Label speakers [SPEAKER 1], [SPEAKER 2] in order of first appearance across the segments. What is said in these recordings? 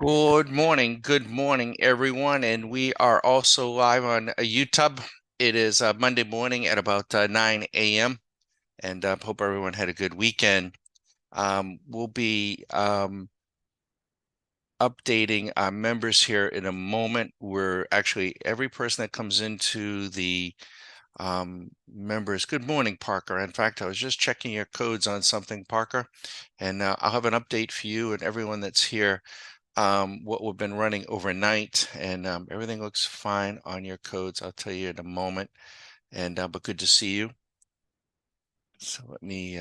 [SPEAKER 1] Good morning, everyone, and we are also live on YouTube. It is Monday morning at about 9 a.m. and hope everyone had a good weekend. We'll be updating our members here in a moment. We're actually every person that comes into the members. Good morning, Parker. In fact, I was just checking your codes on something, Parker, and I'll have an update for you and everyone that's here. What we've been running overnight, and everything looks fine on your codes. I'll tell you in a moment. And but good to see you. So let me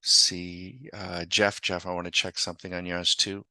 [SPEAKER 1] see, Jeff. Jeff, I want to check something on yours too.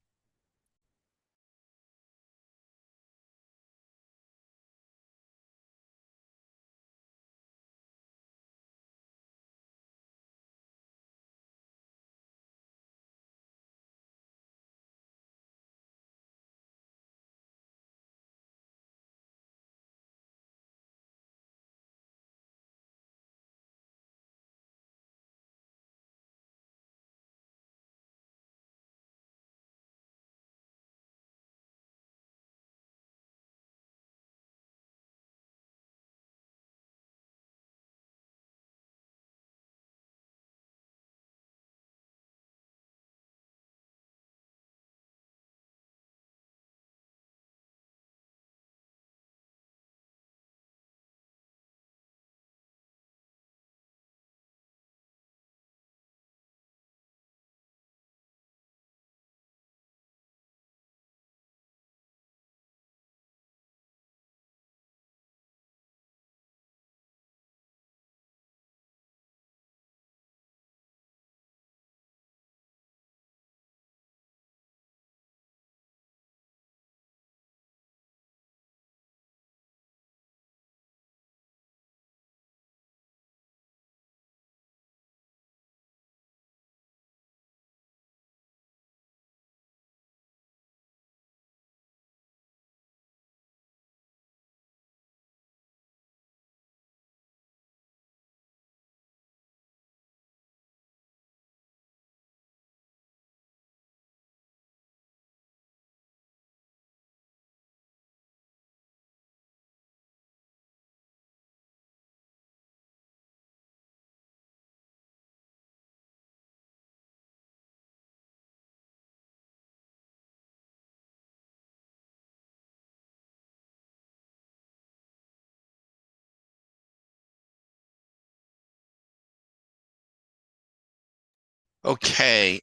[SPEAKER 1] Okay,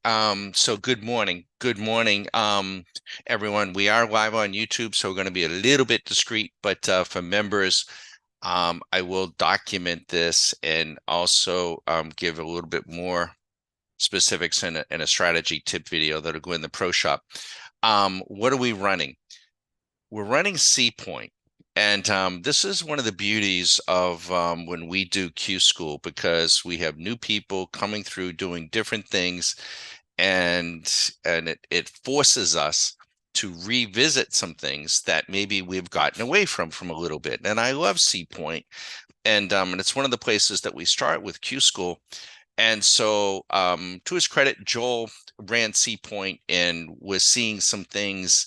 [SPEAKER 1] so good morning. Good morning, everyone. We are live on YouTube, so we're going to be a little bit discreet, but for members, I will document this and also give a little bit more specifics in a strategy tip video that'll go in the pro shop. What are we running? We're running C-Point. And this is one of the beauties of when we do Q School, because we have new people coming through doing different things, and it forces us to revisit some things that maybe we've gotten away from a little bit. And I love C-Point, and it's one of the places that we start with Q School. And so, to his credit, Joel ran C-Point and was seeing some things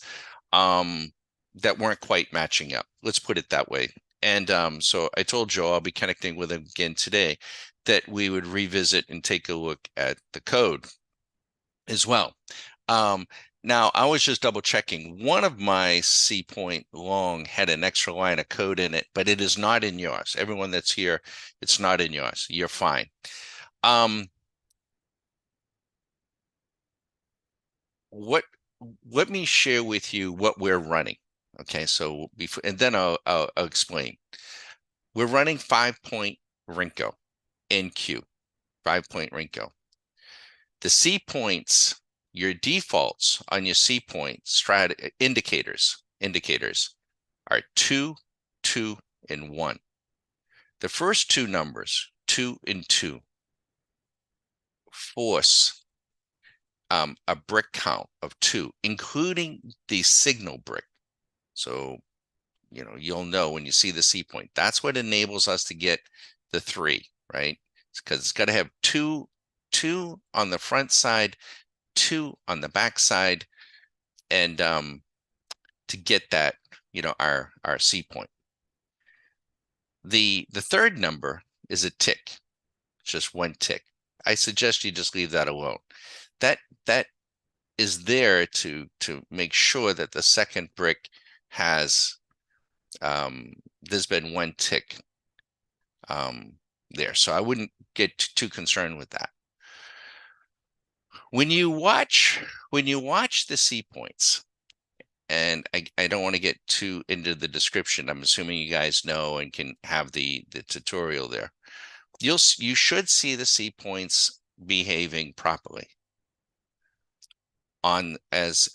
[SPEAKER 1] that weren't quite matching up. Let's put it that way. And so I told Joel I'll be connecting with him again today, that we would revisit and take a look at the code as well. Now, I was just double checking. One of my C-Point long had an extra line of code in it, but it is not in yours. Everyone that's here, it's not in yours. You're fine. What Let me share with you what we're running. Okay, so before, and then I'll explain. We're running 5-point Renko in Q, 5-point Renko. The C-Points, your defaults on your C-Point indicators are 2, 2, and 1. The first two numbers, 2 and 2, force a brick count of 2, including the signal brick. So, you'll know when you see the C-Point. That's what enables us to get the 3, right? Because it's got to have two on the front side, 2 on the back side, and to get that, our C point. The third number is a tick, just one tick. I suggest you just leave that alone. That is there to make sure that the second brick has there's been one tick there. So I wouldn't get too concerned with that. When you watch the C points, and I don't want to get too into the description. I'm assuming you guys know and can have the tutorial there. You should see the C points behaving properly on as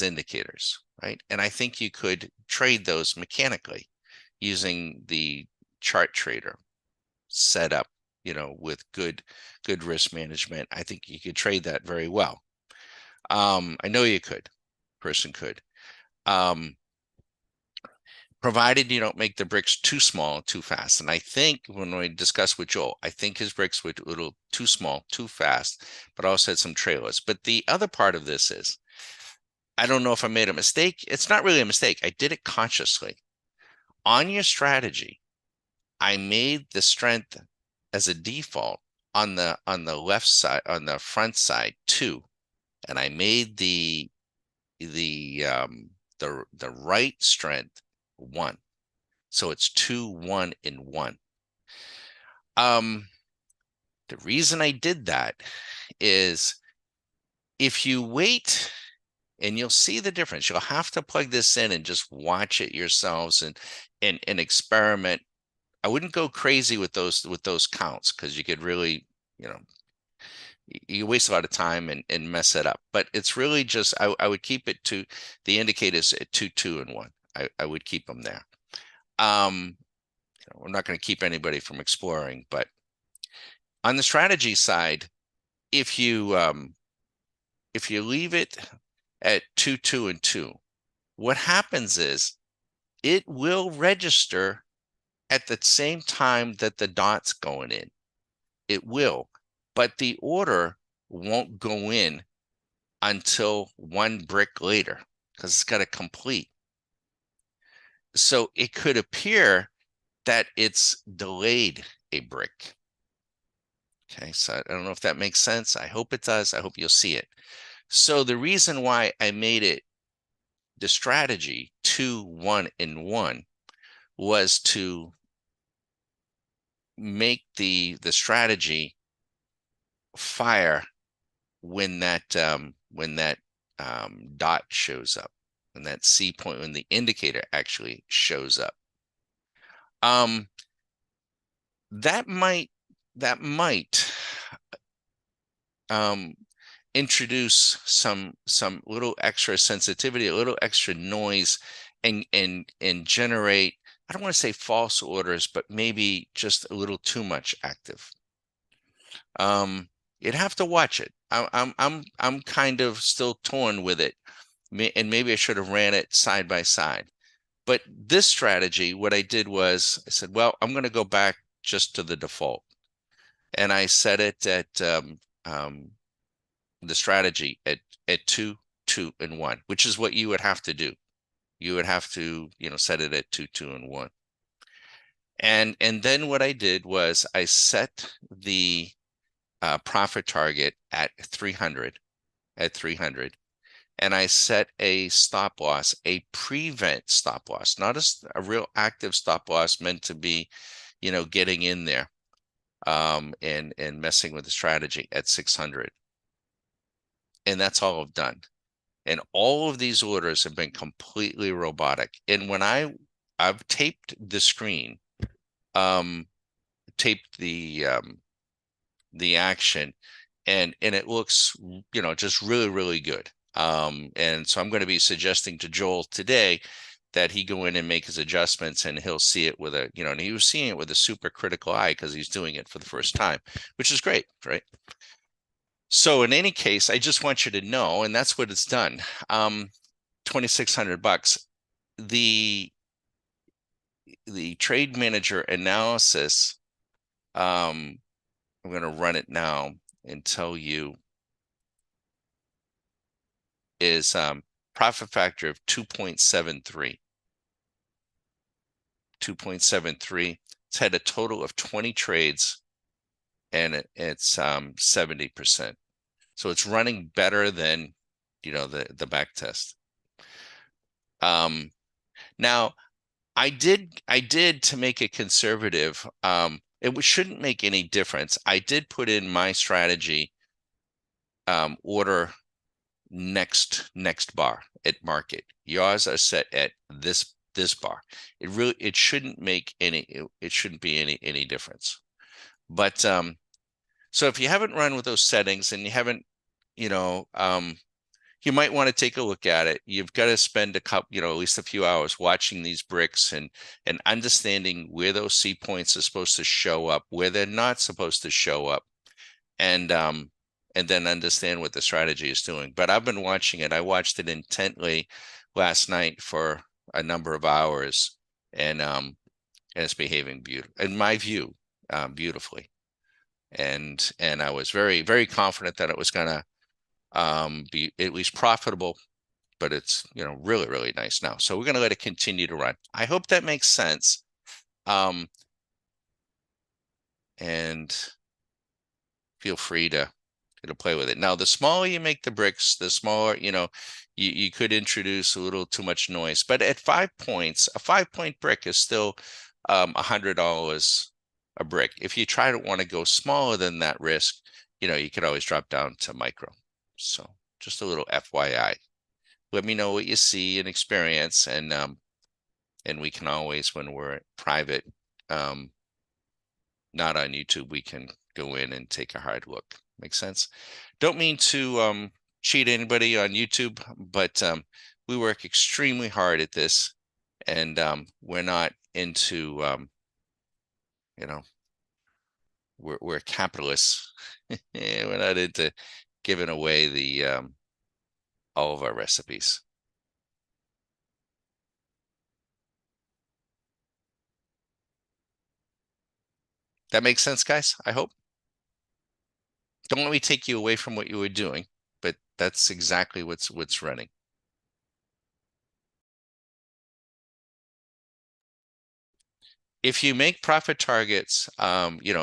[SPEAKER 1] indicators, right? And I think you could trade those mechanically using the chart trader setup, with good risk management. I think you could trade that very well. I know you could. Person could. Provided you don't make the bricks too small too fast. And I think when we discussed with Joel, I think his bricks were a little too small too fast, but also had some trailers. But the other part of this is, I don't know if I made a mistake. It's not really a mistake. I did it consciously. On your strategy, I made the strength as a default on the left side, on the front side, 2, and I made the right strength 1. So it's 2, 1, and 1. The reason I did that is, if you wait, and you'll see the difference, you'll have to plug this in and just watch it yourselves and experiment. I wouldn't go crazy with those counts, because you could really, you waste a lot of time and mess it up. But it's really just, I would keep it to the indicators at 2, 2, and 1. I would keep them there. We're not going to keep anybody from exploring, but on the strategy side, if you leave it at 2, 2, and 2, what happens is it will register at the same time that the dot's going in. It will, but the order won't go in until one brick later, because it's got to complete. So it could appear that it's delayed a brick. Okay, so I don't know if that makes sense. I hope it does. I hope you'll see it. So the reason why I made it the strategy 2, 1, and 1 was to make the strategy fire when that dot shows up, when that C point, when the indicator actually shows up. That might introduce some little extra sensitivity, a little extra noise, and generate, I don't want to say false orders, but maybe just a little too much active. You'd have to watch it. I'm kind of still torn with it, and maybe I should have ran it side by side. But this strategy, what I did was, I said, well, I'm going to go back just to the default, and I set it at the strategy at 2, 2, and 1, which is what you would have to do. You would have to, set it at 2, 2, and 1. And then what I did was I set the profit target at 300, and I set a stop loss, a prevent stop loss, not a real active stop loss meant to be, getting in there and messing with the strategy, at 600. And that's all I've done. And all of these orders have been completely robotic. And when I've taped the screen, taped the action, and it looks, just really, really good. And so I'm going to be suggesting to Joel today that he go in and make his adjustments, and he'll see it with a, and he was seeing it with a super critical eye because he's doing it for the first time, which is great, right? So in any case, I just want you to know, and that's what it's done. $2,600. The trade manager analysis, I'm going to run it now and tell you is profit factor of 2.73. 2.73. It's had a total of 20 trades, and it's 70%. So it's running better than, the back test. Now I did to make it conservative. It shouldn't make any difference. I did put in my strategy, order next bar at market. Yours are set at this bar. It shouldn't make it shouldn't be any difference. But so if you haven't run with those settings and you haven't, you might want to take a look at it. You've got to spend a couple, at least a few hours watching these bricks and understanding where those C points are supposed to show up, where they're not supposed to show up, and then understand what the strategy is doing. But I've been watching it. I watched it intently last night for a number of hours, and it's behaving in my view, beautifully. And I was very, very confident that it was going to be at least profitable, but it's, really, really nice now. So we're going to let it continue to run. I hope that makes sense. And feel free to play with it. Now, the smaller you make the bricks, the smaller, you could introduce a little too much noise. But at 5 points, a 5-point brick is still $100 a brick. If you try to want to go smaller than that risk, you could always drop down to micro. So just a little FYI. Let me know what you see and experience, and we can always, when we're private, not on YouTube, we can go in and take a hard look. Makes sense? Don't mean to cheat anybody on YouTube, but we work extremely hard at this, and we're not into, we're capitalists. We're not into giving away the all of our recipes. That makes sense, guys, I hope. Don't let me take you away from what you were doing, but that's exactly what's running. If you make profit targets,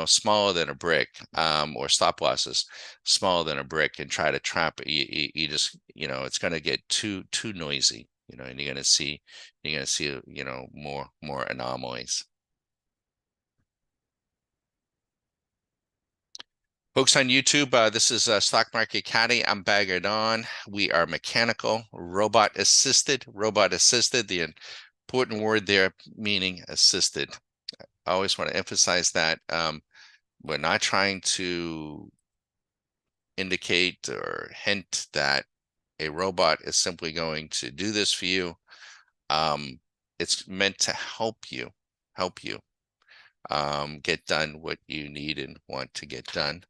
[SPEAKER 1] smaller than a brick, or stop losses smaller than a brick, and try to trap it, you just, it's going to get too noisy, and you're going to see, more anomalies. Folks on YouTube, this is Stock Market Caddy. I'm Bagger Don. We are mechanical, robot assisted. The important word there, meaning assisted. I always want to emphasize that. We're not trying to indicate or hint that a robot is simply going to do this for you. It's meant to help you get done what you need and want to get done.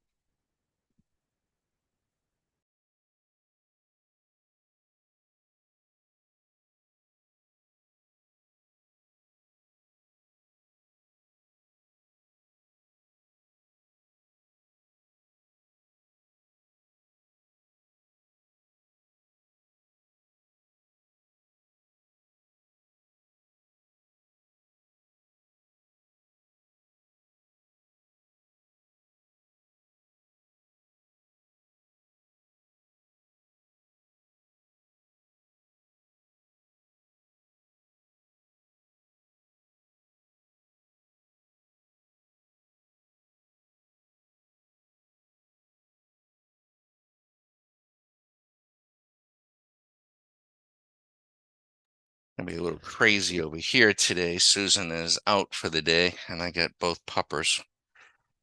[SPEAKER 1] Gonna be a little crazy over here today. Susan is out for the day, and I got both puppers.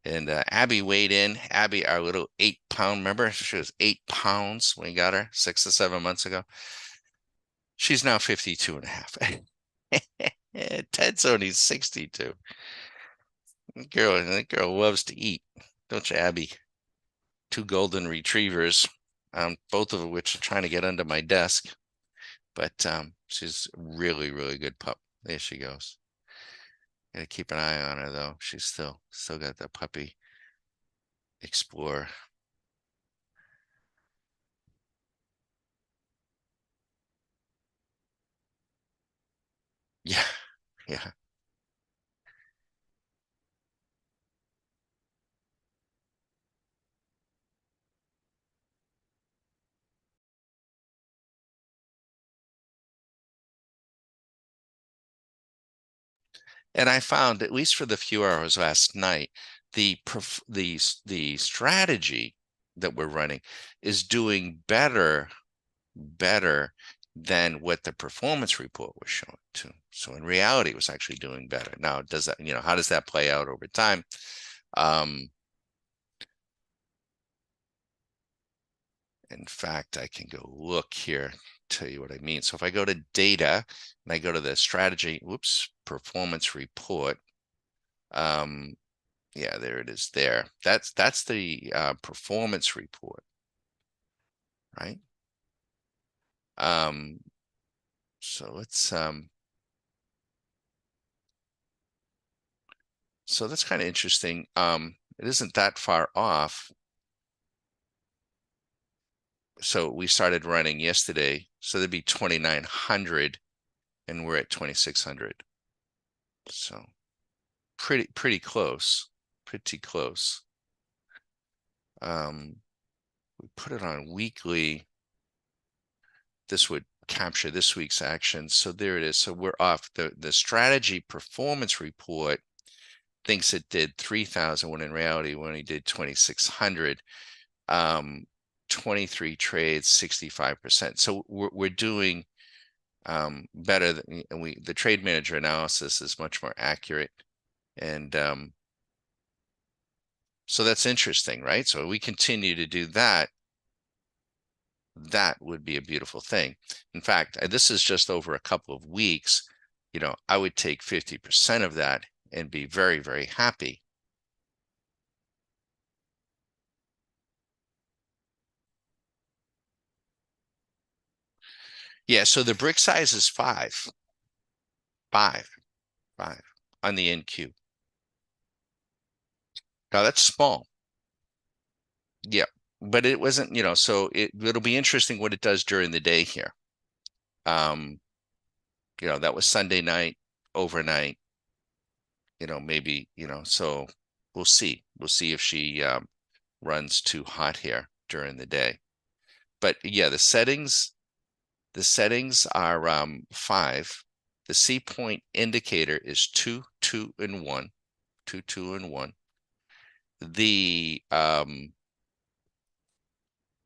[SPEAKER 1] And Abby weighed in. Abby, our little 8-pound, remember? She was 8 pounds when we got her 6 to 7 months ago. She's now 52 and a half. Ted's only 62. That girl loves to eat, don't you, Abby? 2 golden retrievers, both of which are trying to get under my desk. But she's really, really good pup. There she goes. Gotta keep an eye on her though. She's still got the puppy explorer. Yeah. And I found, at least for the few hours last night, the strategy that we're running is doing better than what the performance report was showing too. So in reality, it was actually doing better. Now, does that, how does that play out over time? Um, in fact, I can go look here, tell you what I mean. So if I go to data and I go to the strategy, whoops, performance report, yeah, there it is there. That's the performance report, right? Um, so let's so that's kind of interesting. It isn't that far off. So we started running yesterday, so there'd be 2,900 and we're at 2,600. So pretty close, pretty close. We put it on weekly. This would capture this week's action. So there it is. So we're off. The strategy performance report thinks it did 3,000 when in reality we only did 2,600. 23 trades, 65%. So we're doing better than, and the trade manager analysis is much more accurate. And so that's interesting, right? So we continue to do that. That would be a beautiful thing. In fact, this is just over a couple of weeks. I would take 50% of that and be very, very happy. Yeah, so the brick size is five, five on the NQ. Now that's small. Yeah, but it wasn't, so it'll be interesting what it does during the day here. Um, that was Sunday night, overnight, maybe, so we'll see. We'll see if she runs too hot here during the day. But yeah, the settings are 5. The C point indicator is 2, 2, and 1. 2, 2, and 1. The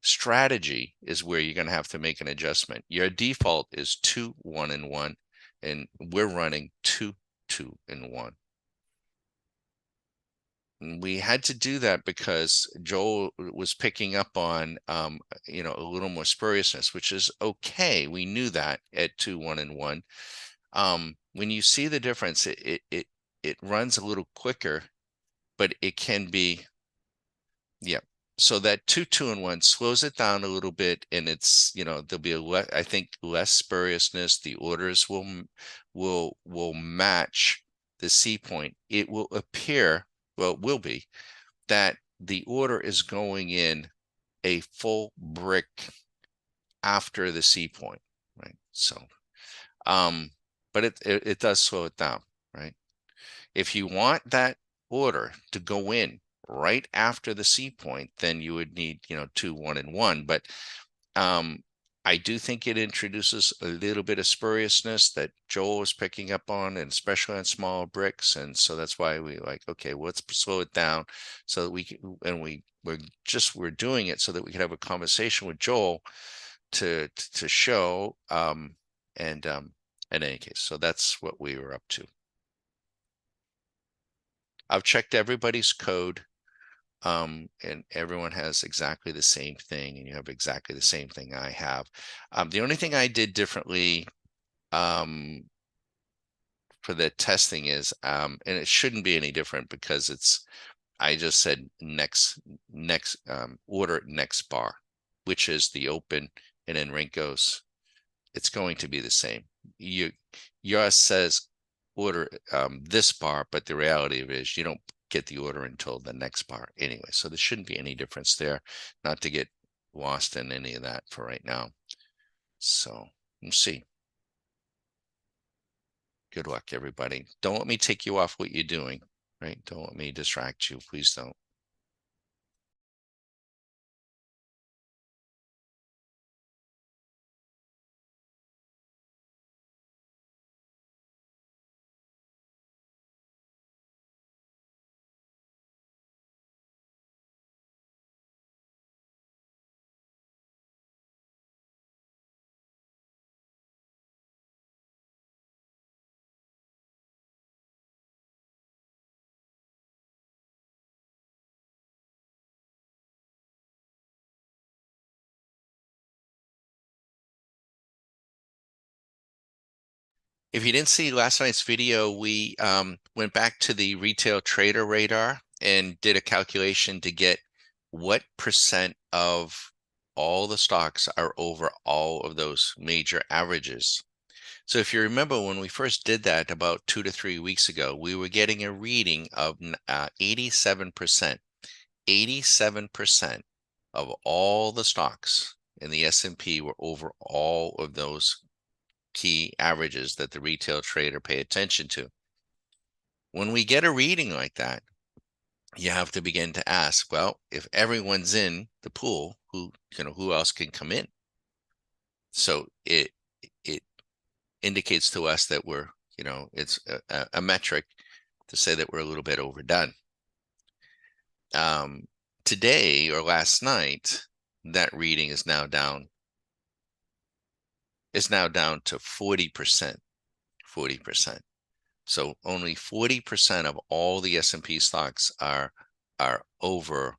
[SPEAKER 1] strategy is where you're going to have to make an adjustment. Your default is 2, 1, and 1, and we're running 2, 2, and 1. And we had to do that because Joel was picking up on a little more spuriousness, which is okay. We knew that at 2, 1, and 1. When you see the difference, it runs a little quicker, but it can be, yeah. So that 2, 2, and 1 slows it down a little bit, and it's, there'll be I think less spuriousness. The orders will match the C point. It will appear, well, it will be that the order is going in a full brick after the C point, right? So, but it does slow it down, right? If you want that order to go in right after the C point, then you would need, 2, 1, and 1. But I do think it introduces a little bit of spuriousness that Joel was picking up on, and especially on small bricks. And so that's why we like, okay, well, let's slow it down so that we can, and we're doing it so that we can have a conversation with Joel to show, and in any case, so that's what we were up to. I've checked everybody's code, and everyone has exactly the same thing, and you have exactly the same thing I have. The only thing I did differently for the testing is, and it shouldn't be any different because I just said next order next bar, which is the open, and then Renko's. It's going to be the same. Yours says order this bar, but the reality of it is you don't get the order until the next bar anyway. So there shouldn't be any difference there, not to get lost in any of that for right now. So we'll see. Good luck, everybody. Don't let me take you off what you're doing, right? Don't let me distract you. Please don't. If you didn't see last night's video, we went back to the retail trader radar and did a calculation to get what percent of all the stocks are over all of those major averages. So if you remember when we first did that about 2 to 3 weeks ago, we were getting a reading of 87%. 87% of all the stocks in the S&P were over all of those key averages that the retail trader pay attention to. When we get a reading like that, you have to begin to ask, well, if everyone's in the pool, who else can come in? So it indicates to us that we're, it's a metric to say that we're a little bit overdone. Today or last night, that reading is now down to 40%. 40%. So only 40% of all the S&P stocks are over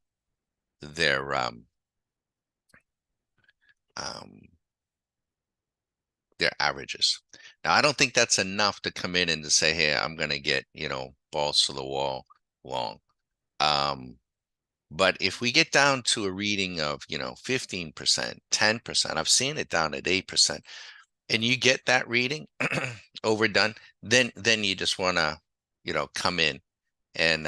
[SPEAKER 1] their averages. Now, I don't think that's enough to come in and to say, hey, I'm going to get, balls to the wall long. But if we get down to a reading of, 15%, 10%, I've seen it down at 8%, and you get that reading overdone, then you just want to, come in and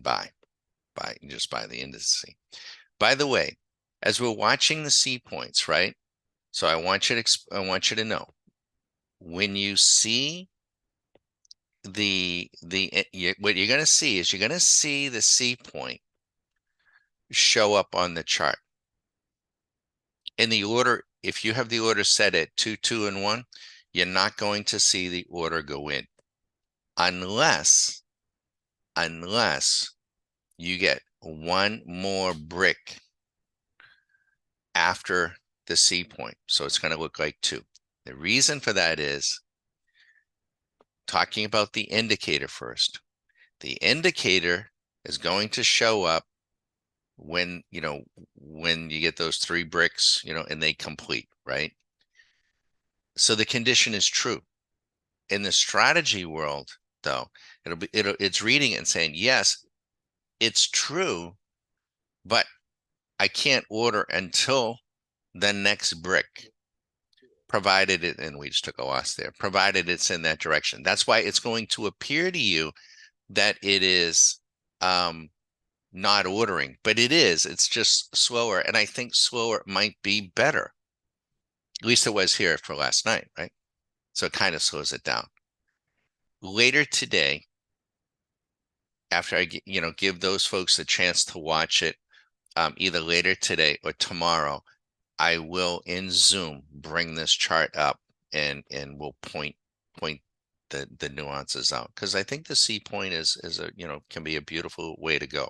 [SPEAKER 1] buy the indice. By the way, as we're watching the C points, right? So I want you to know, when you see what you're going to see is you're going to see the C point show up on the chart. In the order, if you have the order set at 2, 2, and 1, you're not going to see the order go in unless you get one more brick after the C point. So it's going to look like 2. The reason for that is, talking about the indicator first, the indicator is going to show up when you get those 3 bricks, and they complete, right? So the condition is true. In the strategy world, though, it's reading it and saying, yes, it's true, but I can't order until the next brick, provided it, and we just took a loss there, provided it's in that direction. That's why it's going to appear to you that it is not ordering, but it's just slower. And I think slower might be better. At least it was here for last night, right? So it kind of slows it down. Later today, after I give those folks a chance to watch it, either later today or tomorrow, I will in Zoom bring this chart up and we'll point the nuances out, because I think the C point is a can be a beautiful way to go.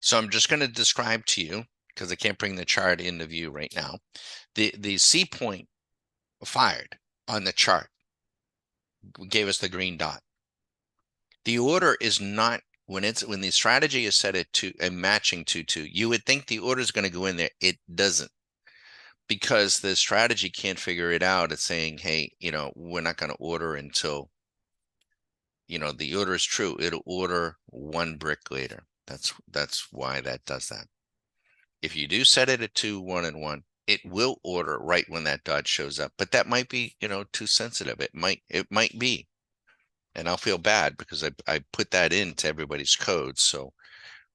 [SPEAKER 1] So I'm just going to describe to you, because I can't bring the chart into view right now. The C point fired on the chart gave us the green dot. The order is not when the strategy is set at two and matching 2-2, you would think the order is going to go in there. It doesn't, because the strategy can't figure it out. It's saying, hey, we're not going to order until the order is true. It'll order one brick later. That's why that does that. If you do set it at 2, 1, and 1, it will order right when that dot shows up. But that might be, too sensitive. It might be. And I'll feel bad because I put that into everybody's code. So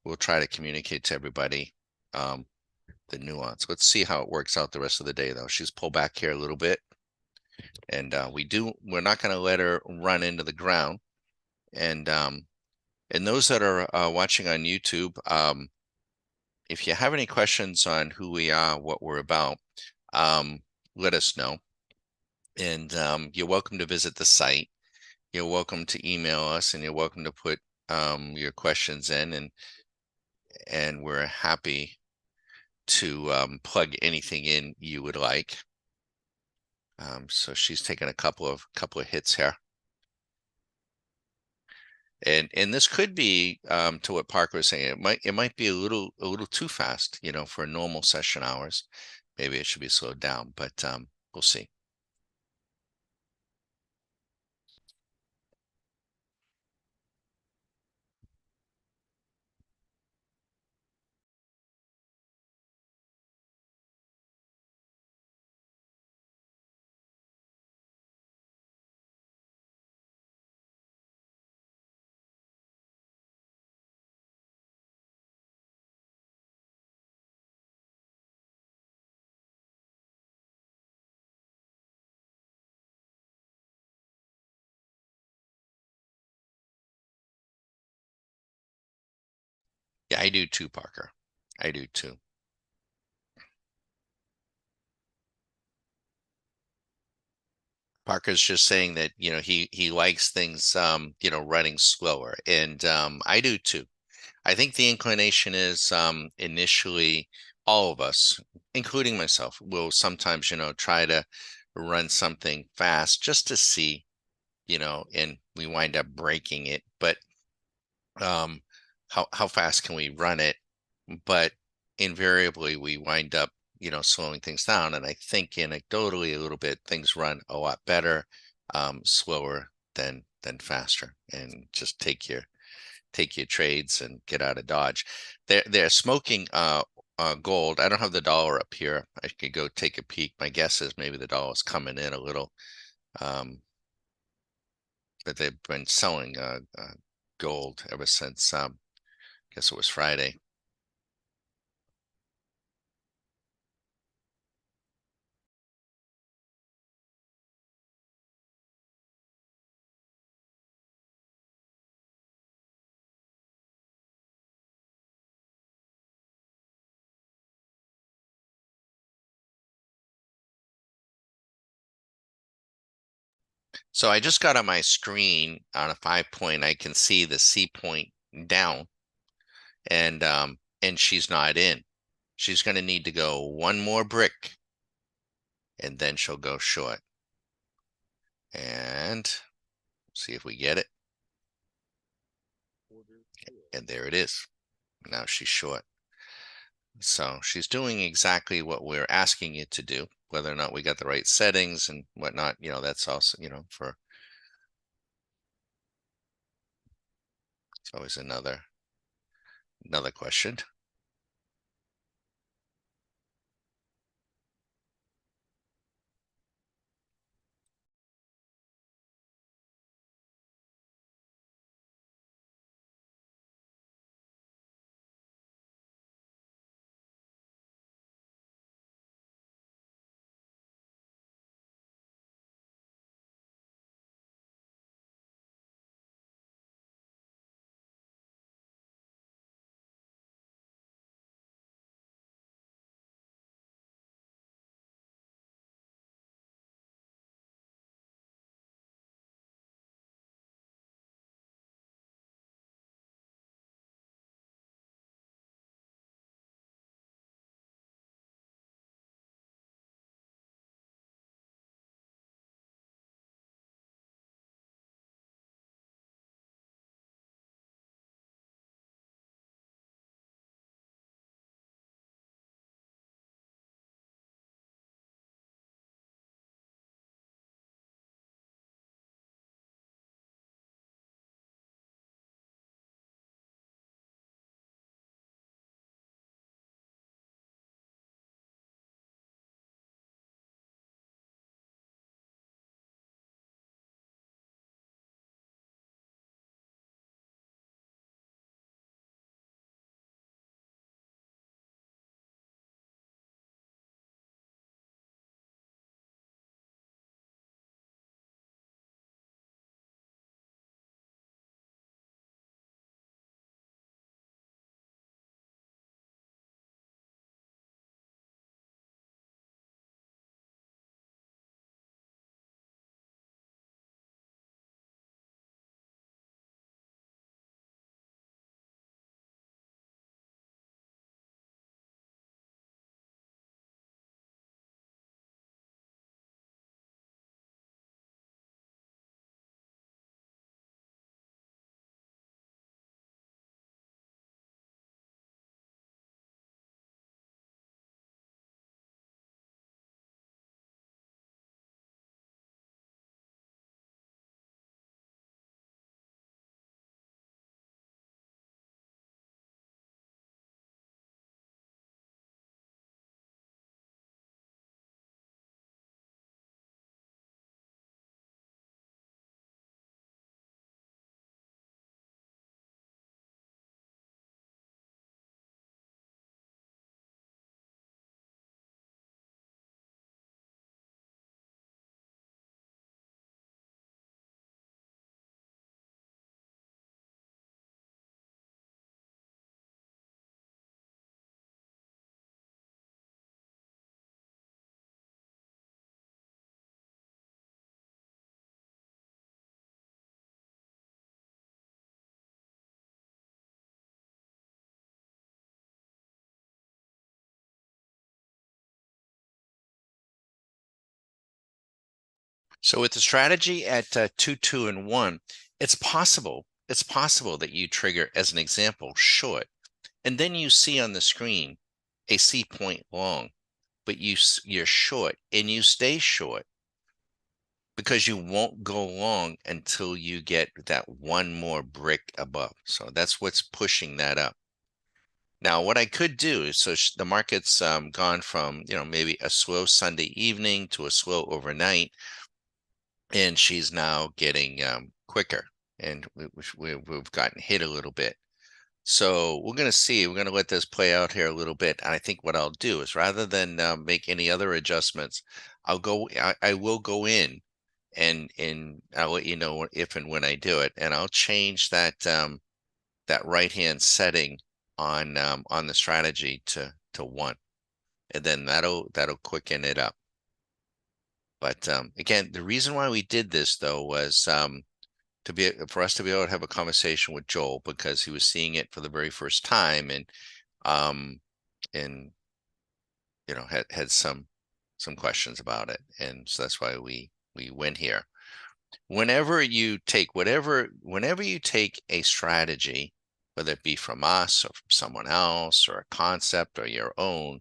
[SPEAKER 1] we'll try to communicate to everybody the nuance. Let's see how it works out the rest of the day, though. She's pulled back here a little bit. And we're not going to let her run into the ground. And those that are watching on YouTube, if you have any questions on who we are, what we're about, let us know. And you're welcome to visit the site. You're welcome to email us, and you're welcome to put your questions in, and we're happy to plug anything in you would like. So she's taken a couple of hits here. And this could be to what Parker was saying. It might be a little too fast, for normal session hours. Maybe it should be slowed down, but we'll see. Yeah, I do too, Parker. I do too. Parker's just saying that, he likes things running slower. And I do too. I think the inclination is initially all of us, including myself, will sometimes, try to run something fast just to see, and we wind up breaking it. But um, how fast can we run it? But invariably we wind up, slowing things down. And I think anecdotally a little bit, things run a lot better, slower than faster. And just take your trades and get out of Dodge. They're smoking gold. I don't have the dollar up here. I could go take a peek. My guess is maybe the dollar's coming in a little. But they've been selling gold ever since I guess it was Friday. So I just got on my screen on a 5-point. I can see the C point down, and she's not in. She's going to need to go one more brick, and then she'll go short. And see if we get it. And there it is. Now she's short. So she's doing exactly what we're asking it to do. Whether or not we got the right settings and whatnot, that's also, for it's always another question. So with the strategy at 2, 2, and 1, it's possible. It's possible that you trigger, as an example, short, and then you see on the screen a C point long, but you're short and you stay short because you won't go long until you get that one more brick above. So that's what's pushing that up. Now, what I could do is, so the market's gone from, maybe a slow Sunday evening to a slow overnight, and she's now getting quicker, and we've gotten hit a little bit. So we're going to see. We're going to let this play out here a little bit. And I think what I'll do is, rather than make any other adjustments, I will go in, and I'll let you know if and when I do it, and I'll change that right hand setting on the strategy to 1, and then that'll quicken it up. But again, the reason why we did this though was for us to be able to have a conversation with Joel, because he was seeing it for the very first time, um and had some questions about it, and so that's why we went here. Whenever you take a strategy, whether it be from us or from someone else or a concept or your own,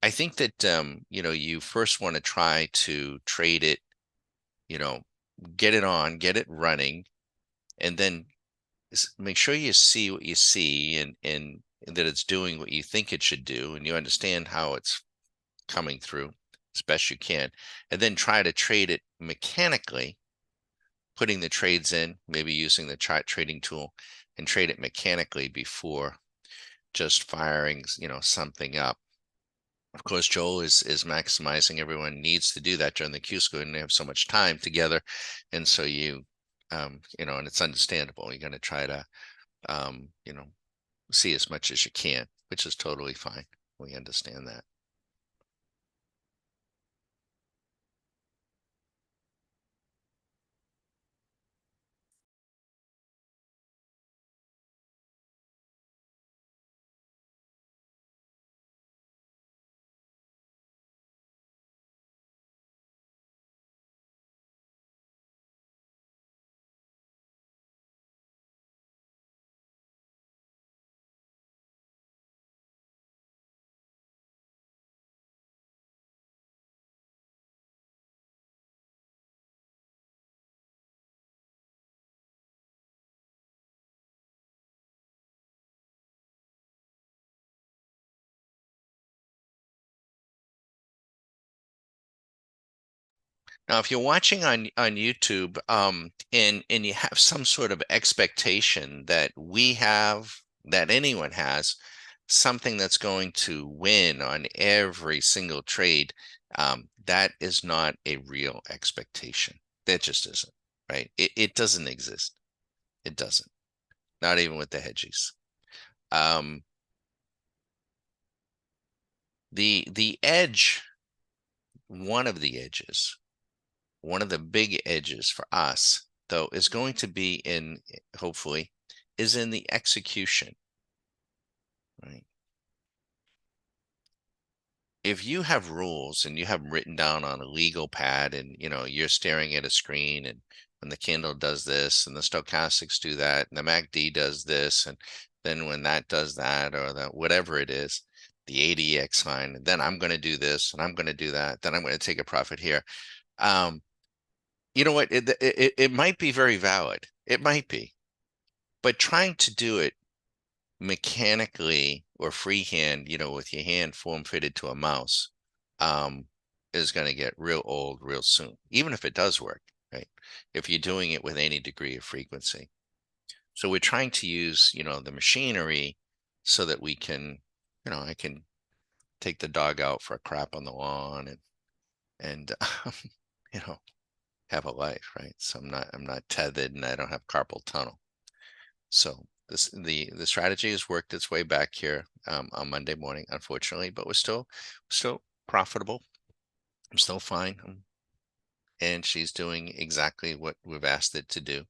[SPEAKER 1] I think that you first want to try to trade it, you know get it running, and then make sure you see what you see, and that it's doing what you think it should do, and you understand how it's coming through as best you can, and then try to trade it mechanically, putting the trades in, maybe using the chart trading tool, and trade it mechanically before just firing, something up. Of course, Joel is maximizing. Everyone needs to do that during the Q school, and they have so much time together, and so and it's understandable. You're going to try to, um, you know, see as much as you can, which is totally fine. We understand that. Now, if you're watching on YouTube, and you have some sort of expectation that we have, that anyone has, something that's going to win on every single trade, that is not a real expectation. That just isn't, right? It doesn't exist. It doesn't. Not even with the hedgies. Um, the edge, one of the edges, one of the big edges for us, though, is going to be hopefully, is in the execution, right? If you have rules and you have them written down on a legal pad, and you're staring at a screen, and when the candle does this and the stochastics do that and the MACD does this, and then when that does that, or whatever it is, the ADX sign, and then I'm going to do this and I'm going to do that, then I'm going to take a profit here. You know what? It might be very valid. It might be, but trying to do it mechanically or freehand, with your hand form fitted to a mouse, um, is going to get real old real soon, even if it does work, right? If you're doing it with any degree of frequency. So we're trying to use, the machinery so that we can, I can take the dog out for a crap on the lawn, and you know, have a life, right? So I'm not tethered, and I don't have carpal tunnel. So the strategy has worked its way back here on Monday morning, unfortunately, but we're still profitable. I'm still fine, and she's doing exactly what we've asked it to do.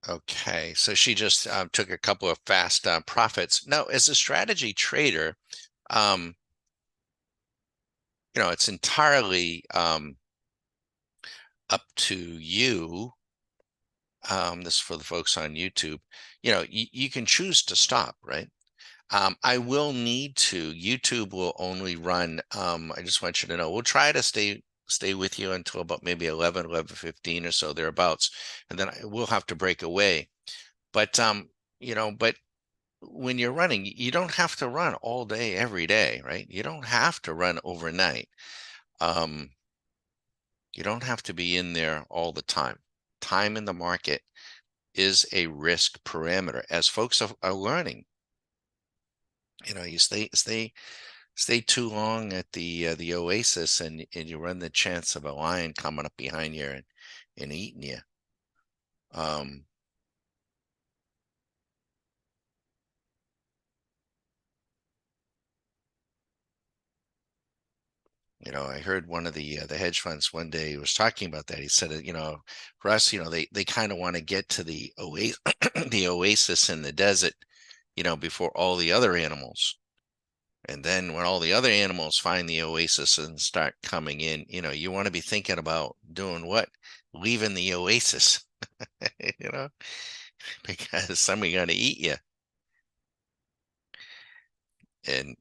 [SPEAKER 1] Okay, so she just took a couple of fast profits. Now, as a strategy trader, um, it's entirely up to you. This is for the folks on YouTube. You can choose to stop, right? I will need to. YouTube will only run. I just want you to know. We'll try to stay with you until about maybe 11:15 or so thereabouts, and then I will have to break away. But when you're running, you don't have to run all day every day, right? You don't have to run overnight. Um, you don't have to be in there all the time. Time in the market is a risk parameter, as folks are learning. You stay too long at the oasis, and you run the chance of a lion coming up behind you and eating you. Um, I heard one of the hedge funds one day was talking about that. He said, for us, they kind of want to get to the the oasis in the desert, before all the other animals. And then when all the other animals find the oasis and start coming in, you want to be thinking about doing what? Leaving the oasis, you know, because somebody's going to eat you. And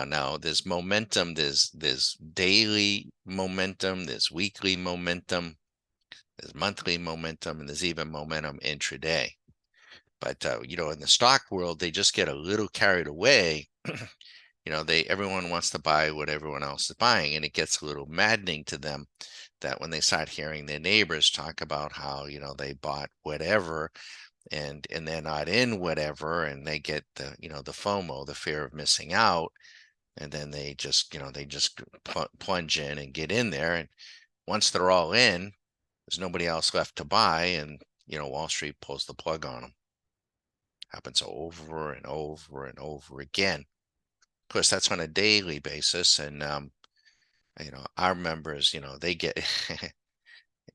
[SPEAKER 1] now there's momentum, there's daily momentum, there's weekly momentum, there's monthly momentum, and there's even momentum intraday. But in the stock world, they just get a little carried away. Everyone wants to buy what everyone else is buying, and it gets a little maddening to them that when they start hearing their neighbors talk about how they bought whatever, and they're not in whatever, and they get the FOMO, the fear of missing out, and then they just plunge in and get in there, and once they're all in, there's nobody else left to buy, and Wall Street pulls the plug on them. Happens over and over and over again. Of course, that's on a daily basis, and our members, they get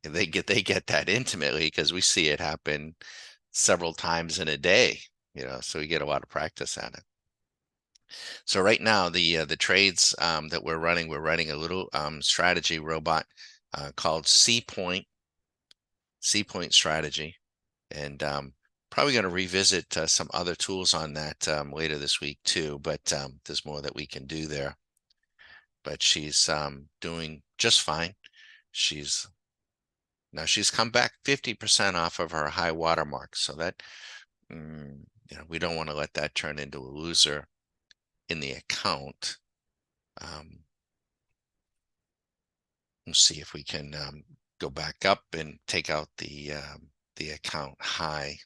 [SPEAKER 1] they get that intimately because we see it happen several times in a day. So we get a lot of practice at it. So right now, the trades that we're running a little strategy robot called C-Point strategy, and probably going to revisit some other tools on that later this week too. But there's more that we can do there. But she's doing just fine. She's she's come back 50% off of her high water mark, so that we don't want to let that turn into a loser in the account. We'll see if we can go back up and take out the account high.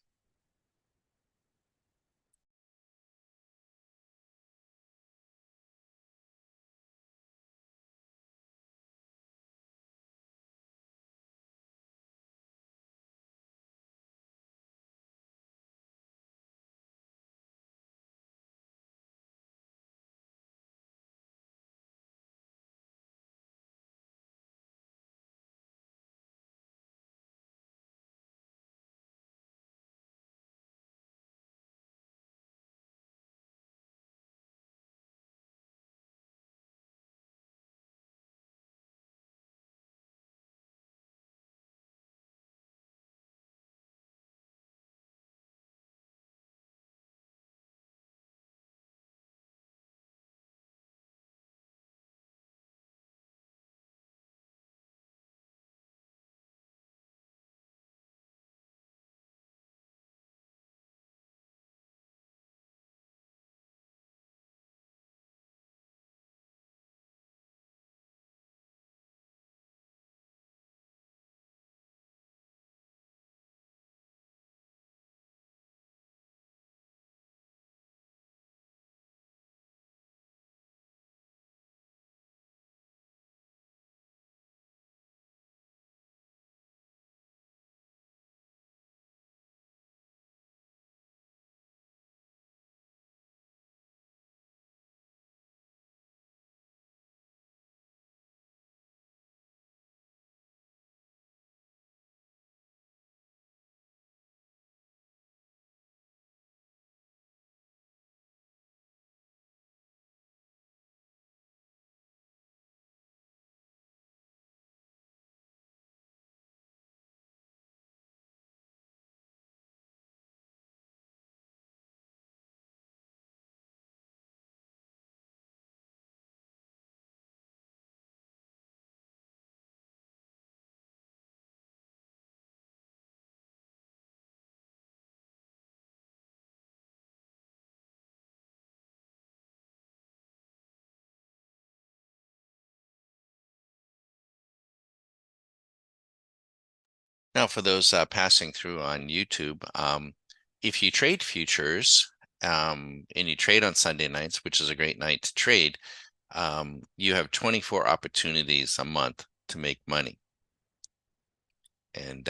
[SPEAKER 1] Now, for those passing through on YouTube, if you trade futures and you trade on Sunday nights, which is a great night to trade, you have 24 opportunities a month to make money. And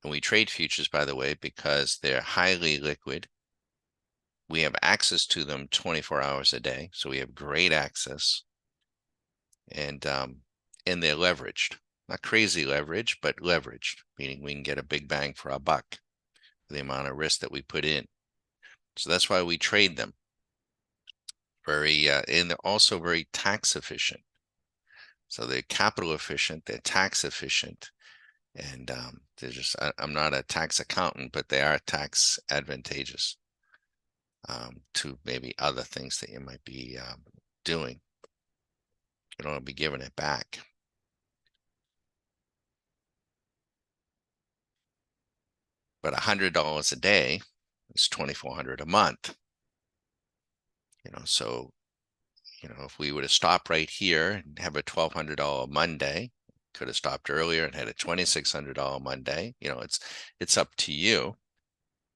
[SPEAKER 1] we trade futures, by the way, because they're highly liquid. We have access to them 24 hours a day, so we have great access. And they're leveraged. Not crazy leverage, but leveraged, meaning we can get a big bang for our buck for the amount of risk that we put in. So that's why we trade them. And they're also very tax efficient. So they're capital efficient, they're tax efficient, and they're just, I'm not a tax accountant, but they are tax advantageous to maybe other things that you might be doing. You don't want to be giving it back. But $100 a day is $2,400 a month. So if we were to stop right here and have a $1,200 Monday, could have stopped earlier and had a $2,600 Monday. It's up to you.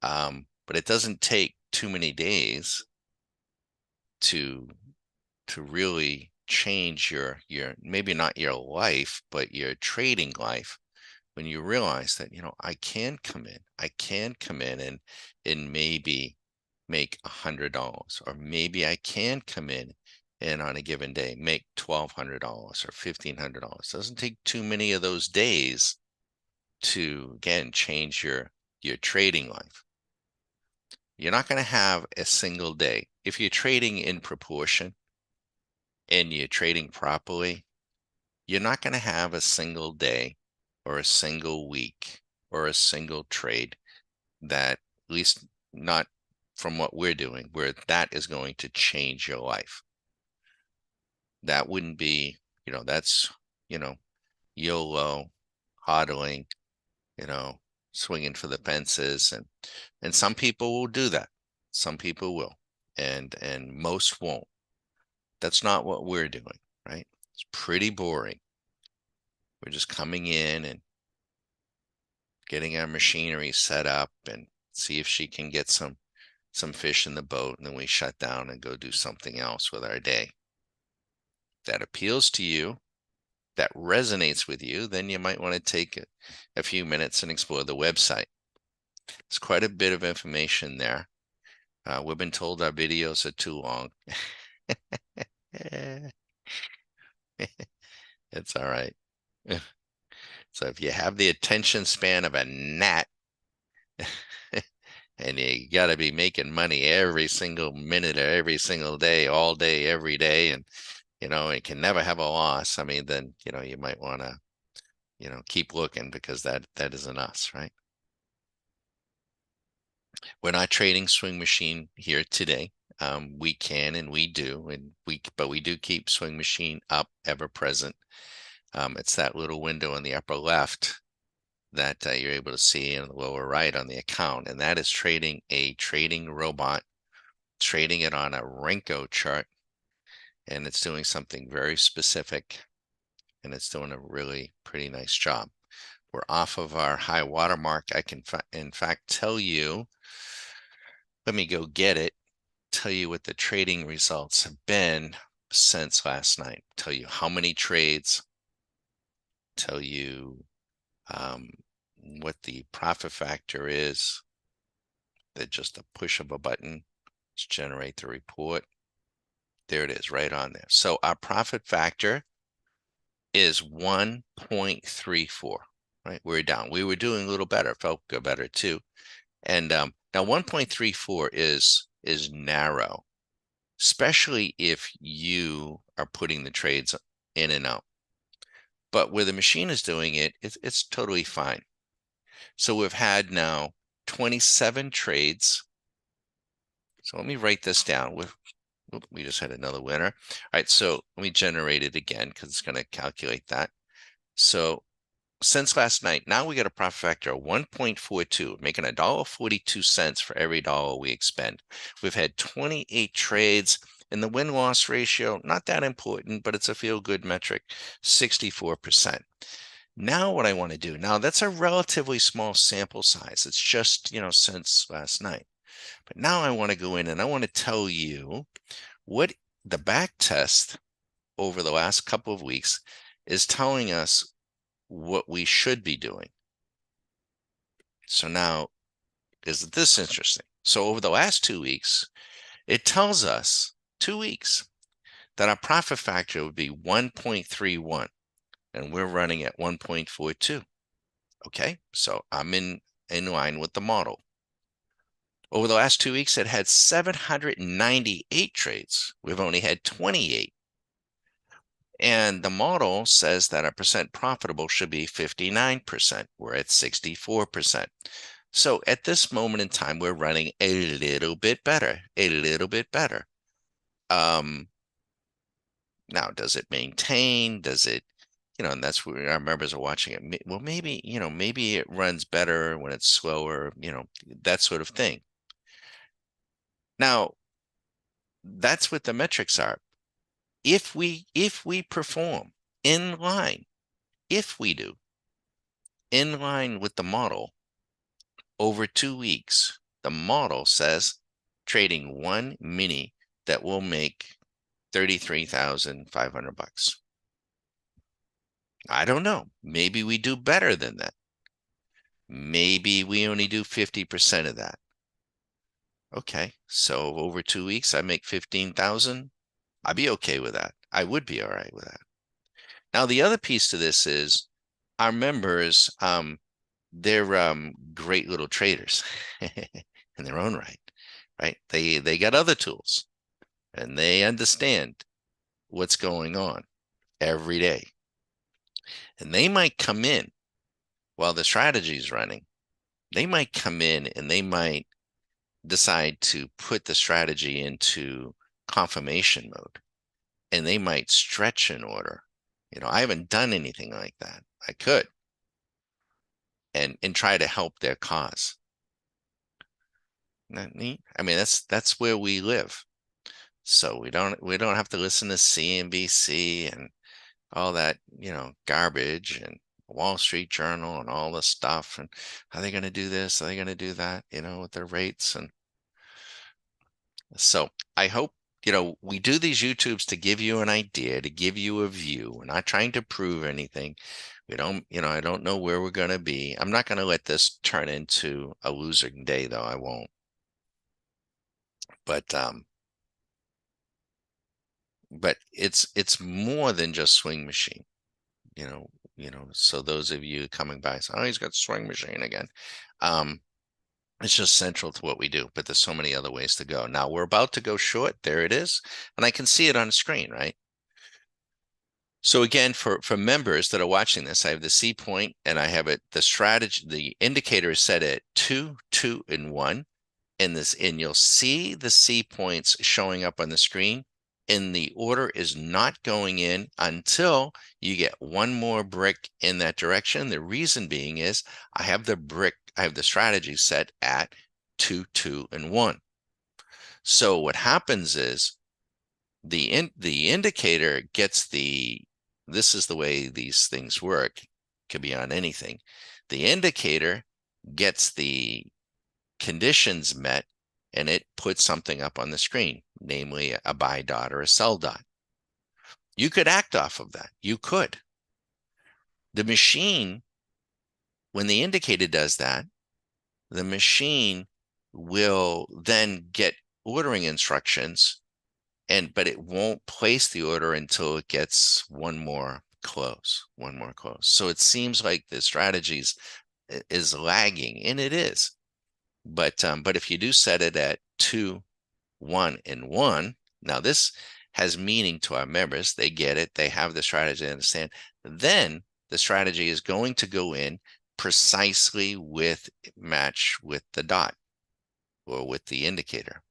[SPEAKER 1] But it doesn't take too many days to really change your maybe not your life, but your trading life, when you realize that I can come in and maybe make $100, or maybe I can come in and on a given day make $1,200 or $1,500. Doesn't take too many of those days to again change your trading life. You're not going to have a single day. If you're trading in proportion and you're trading properly, you're not going to have a single day or a single week or a single trade that, at least not from what we're doing, where that is going to change your life. That wouldn't be, that's, YOLO, hodling, swinging for the fences. And some people will do that. Some people will, and most won't. That's not what we're doing, right? It's pretty boring. We're just coming in and getting our machinery set up and see if she can get some fish in the boat, and then we shut down and go do something else with our day. If that appeals to you, that resonates with you, then you might want to take a few minutes and explore the website. There's quite a bit of information there. We've been told our videos are too long. It's all right. So if you have the attention span of a gnat, and you got to be making money every single minute or every single day, all day, every day, and it can never have a loss, I mean, then you might want to keep looking, because that isn't us, right? We're not trading Swing Machine here today. We can and we do, but we do keep Swing Machine up, ever present. It's that little window in the upper left that you're able to see in the lower right on the account, and that is trading a trading robot, trading it on a Renko chart, and it's doing something very specific, and it's doing a really pretty nice job. We're off of our high water mark. I can in fact tell you, let me go get it, tell you what the trading results have been since last night, tell you how many trades, tell you what the profit factor is. That just a push of a button. Let's generate the report. There it is, right on there. So our profit factor is 1.34, right? We're down. We were doing a little better, felt good better too. And now 1.34 is narrow, especially if you are putting the trades in and out. But where the machine is doing it, it's totally fine. So we've had now 27 trades. So let me write this down. We just had another winner. All right, so let me generate it again, because it's going to calculate that. So since last night, now we got a profit factor of 1.42, making $1.42 for every dollar we expend. We've had 28 trades, and the win-loss ratio, not that important, but it's a feel-good metric, 64%. Now what I want to do, now that's a relatively small sample size. It's just, since last night. But now I want to go in and I want to tell you what the back test over the last couple of weeks is telling us what we should be doing. So now, isn't this interesting? So over the last 2 weeks, it tells us 2 weeks that our profit factor would be 1.31 and we're running at 1.42. Okay, so I'm in line with the model. Over the last 2 weeks, it had 798 trades. We've only had 28. And the model says that our percent profitable should be 59%. We're at 64%. So at this moment in time, we're running a little bit better, a little bit better. Now, does it maintain? Does it, and that's where our members are watching it. Well, maybe, maybe it runs better when it's slower, that sort of thing. Now, that's what the metrics are. If we perform in line, if we do in line with the model over 2 weeks, the model says trading one mini that will make $33,500. I don't know. Maybe we do better than that. Maybe we only do 50% of that. Okay, so over 2 weeks, I make 15,000. I'd be okay with that. I would be all right with that. Now, the other piece to this is our members, they're great little traders in their own right? They got other tools and they understand what's going on every day. And they might come in while the strategy is running. They might come in and they might decide to put the strategy into confirmation mode and they might stretch an order. I haven't done anything like that. I could and try to help their cause. Isn't that neat? I mean, that's where we live. So we don't have to listen to CNBC and all that, garbage and Wall Street Journal and all this stuff. And are they going to do this? Are they going to do that? With their rates. And so I hope, we do these YouTubes to give you an idea, to give you a view. We're not trying to prove anything. We don't, I don't know where we're going to be. I'm not going to let this turn into a losing day, though. I won't. But it's more than just swing machine, so those of you coming by say, oh, he's got swing machine again. It's just central to what we do, but there's so many other ways to go. Now we're about to go short. There it is. And I can see it on the screen, right? So again, for members that are watching this, I have the C point and I have the strategy, the indicator is set at 2, 2, and 1. And you'll see the C points showing up on the screen. And the order is not going in until you get one more brick in that direction. The reason being is I have the strategy set at 2, 2, and 1. So what happens is the indicator gets this is the way these things work. Could be on anything. The indicator gets the conditions met and it puts something up on the screen, namely a buy dot or a sell dot. You could act off of that. You could. The machine, when the indicator does that, the machine will then get ordering instructions, but it won't place the order until it gets one more close. So it seems like the strategy is lagging, and it is. But if you do set it at 2, 1, and 1, now this has meaning to our members. They get it. They have the strategy, they understand. Then the strategy is going to go in precisely match with the dot or with the indicator.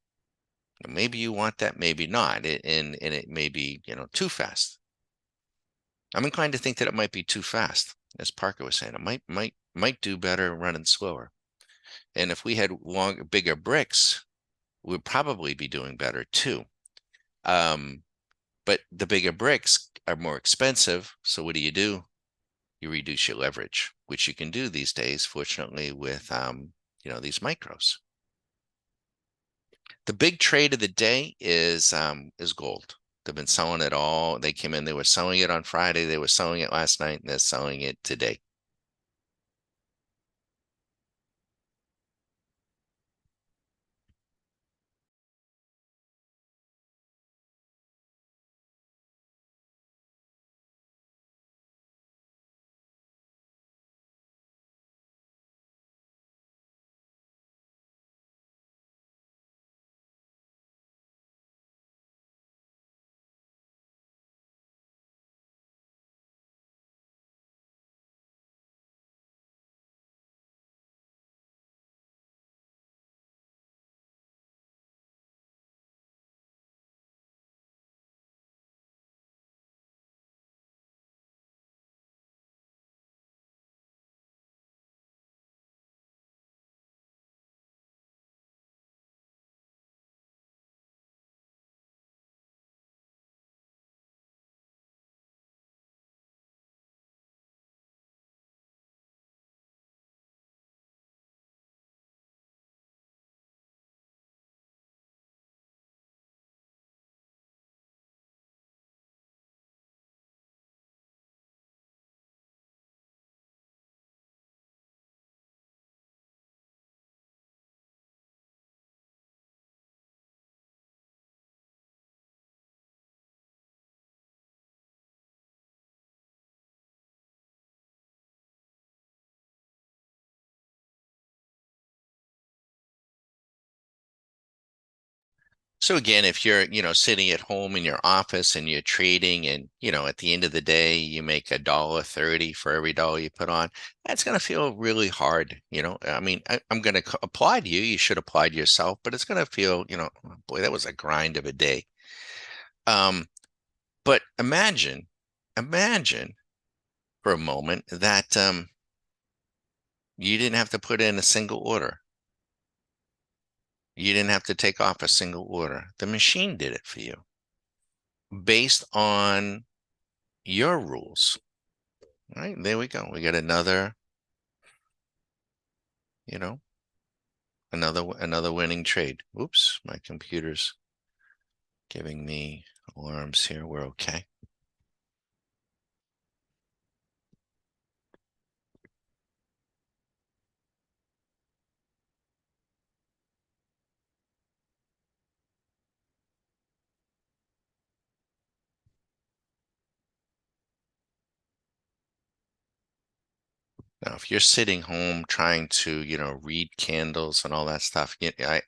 [SPEAKER 1] Maybe you want that, maybe not, and it may be too fast. I'm inclined to think that it might be too fast, as Parker was saying. It might do better running slower. And if we had bigger bricks, we'd probably be doing better too. But the bigger bricks are more expensive. So what do? you reduce your leverage, which you can do these days, fortunately, with these micros. The big trade of the day is gold. They've been selling it all. They came in, they were selling it on Friday, they were selling it last night, and they're selling it today. So again, if you're, sitting at home in your office and you're trading and, at the end of the day, you make $1.30 for every dollar you put on, that's going to feel really hard. I mean, I'm going to applaud you. You should applaud yourself, but it's going to feel, oh boy, that was a grind of a day. But imagine for a moment that you didn't have to put in a single order. You didn't have to take off a single order. The machine did it for you based on your rules. All right, there we go. We got another, you know, another winning trade. Oops, my computer's giving me alarms here. We're okay. Now, if you're sitting home trying to, read candles and all that stuff,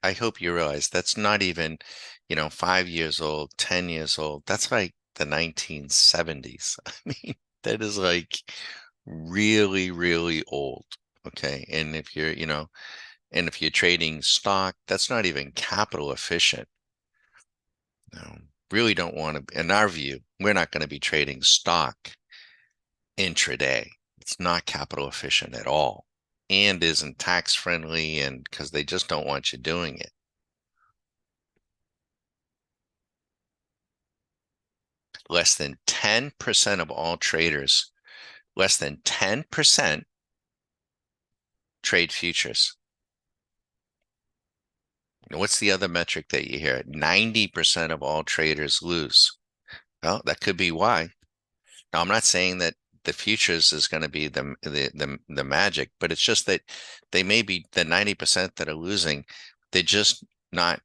[SPEAKER 1] I hope you realize that's not even, 5 years old, 10 years old. That's like the 1970s. I mean, that is like really, really old. Okay. And if you're trading stock, that's not even capital efficient. No, really don't want to, in our view, we're not going to be trading stock intraday. It's not capital efficient at all and isn't tax friendly, and because they just don't want you doing it. Less than 10% of all traders, less than 10% trade futures. What's the other metric that you hear? 90% of all traders lose. Well, that could be why. Now, I'm not saying that the futures is going to be the magic, but it's just that they may be the 90% that are losing. They're just not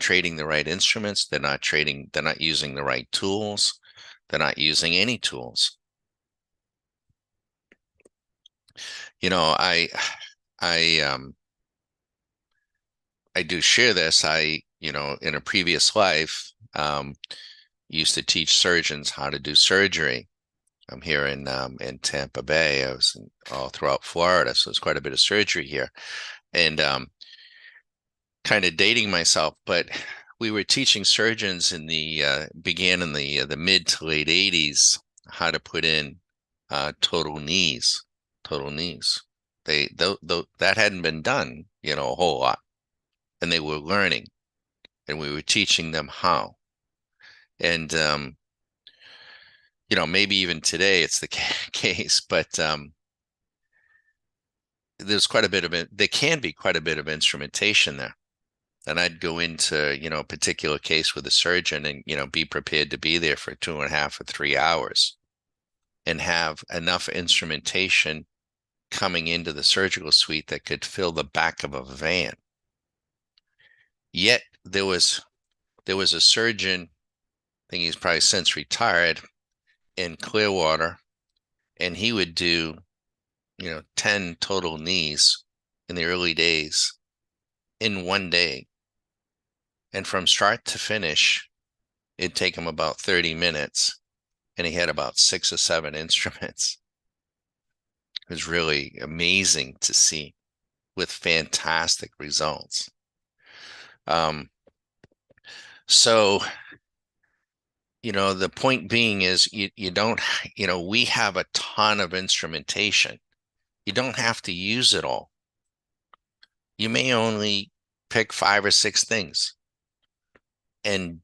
[SPEAKER 1] trading the right instruments. They're not using the right tools. They're not using any tools. You know, I I do share this. In a previous life, used to teach surgeons how to do surgery. I'm here in Tampa Bay. I was all throughout Florida, so it's quite a bit of surgery here. And kind of dating myself, but we were teaching surgeons began in the mid to late 80s how to put in total knees, total knees. That hadn't been done, a whole lot, and they were learning, and we were teaching them how. And maybe even today it's the case, but there's quite a bit of it. There can be quite a bit of instrumentation there. And I'd go into, a particular case with a surgeon and, be prepared to be there for 2.5 or 3 hours and have enough instrumentation coming into the surgical suite that could fill the back of a van. Yet there was a surgeon, I think he's probably since retired, in Clearwater, and he would do, 10 total knees in the early days in one day. And from start to finish, it'd take him about 30 minutes, and he had about 6 or 7 instruments. It was really amazing to see with fantastic results. So, the point being is you don't, we have a ton of instrumentation. You don't have to use it all. You may only pick 5 or 6 things and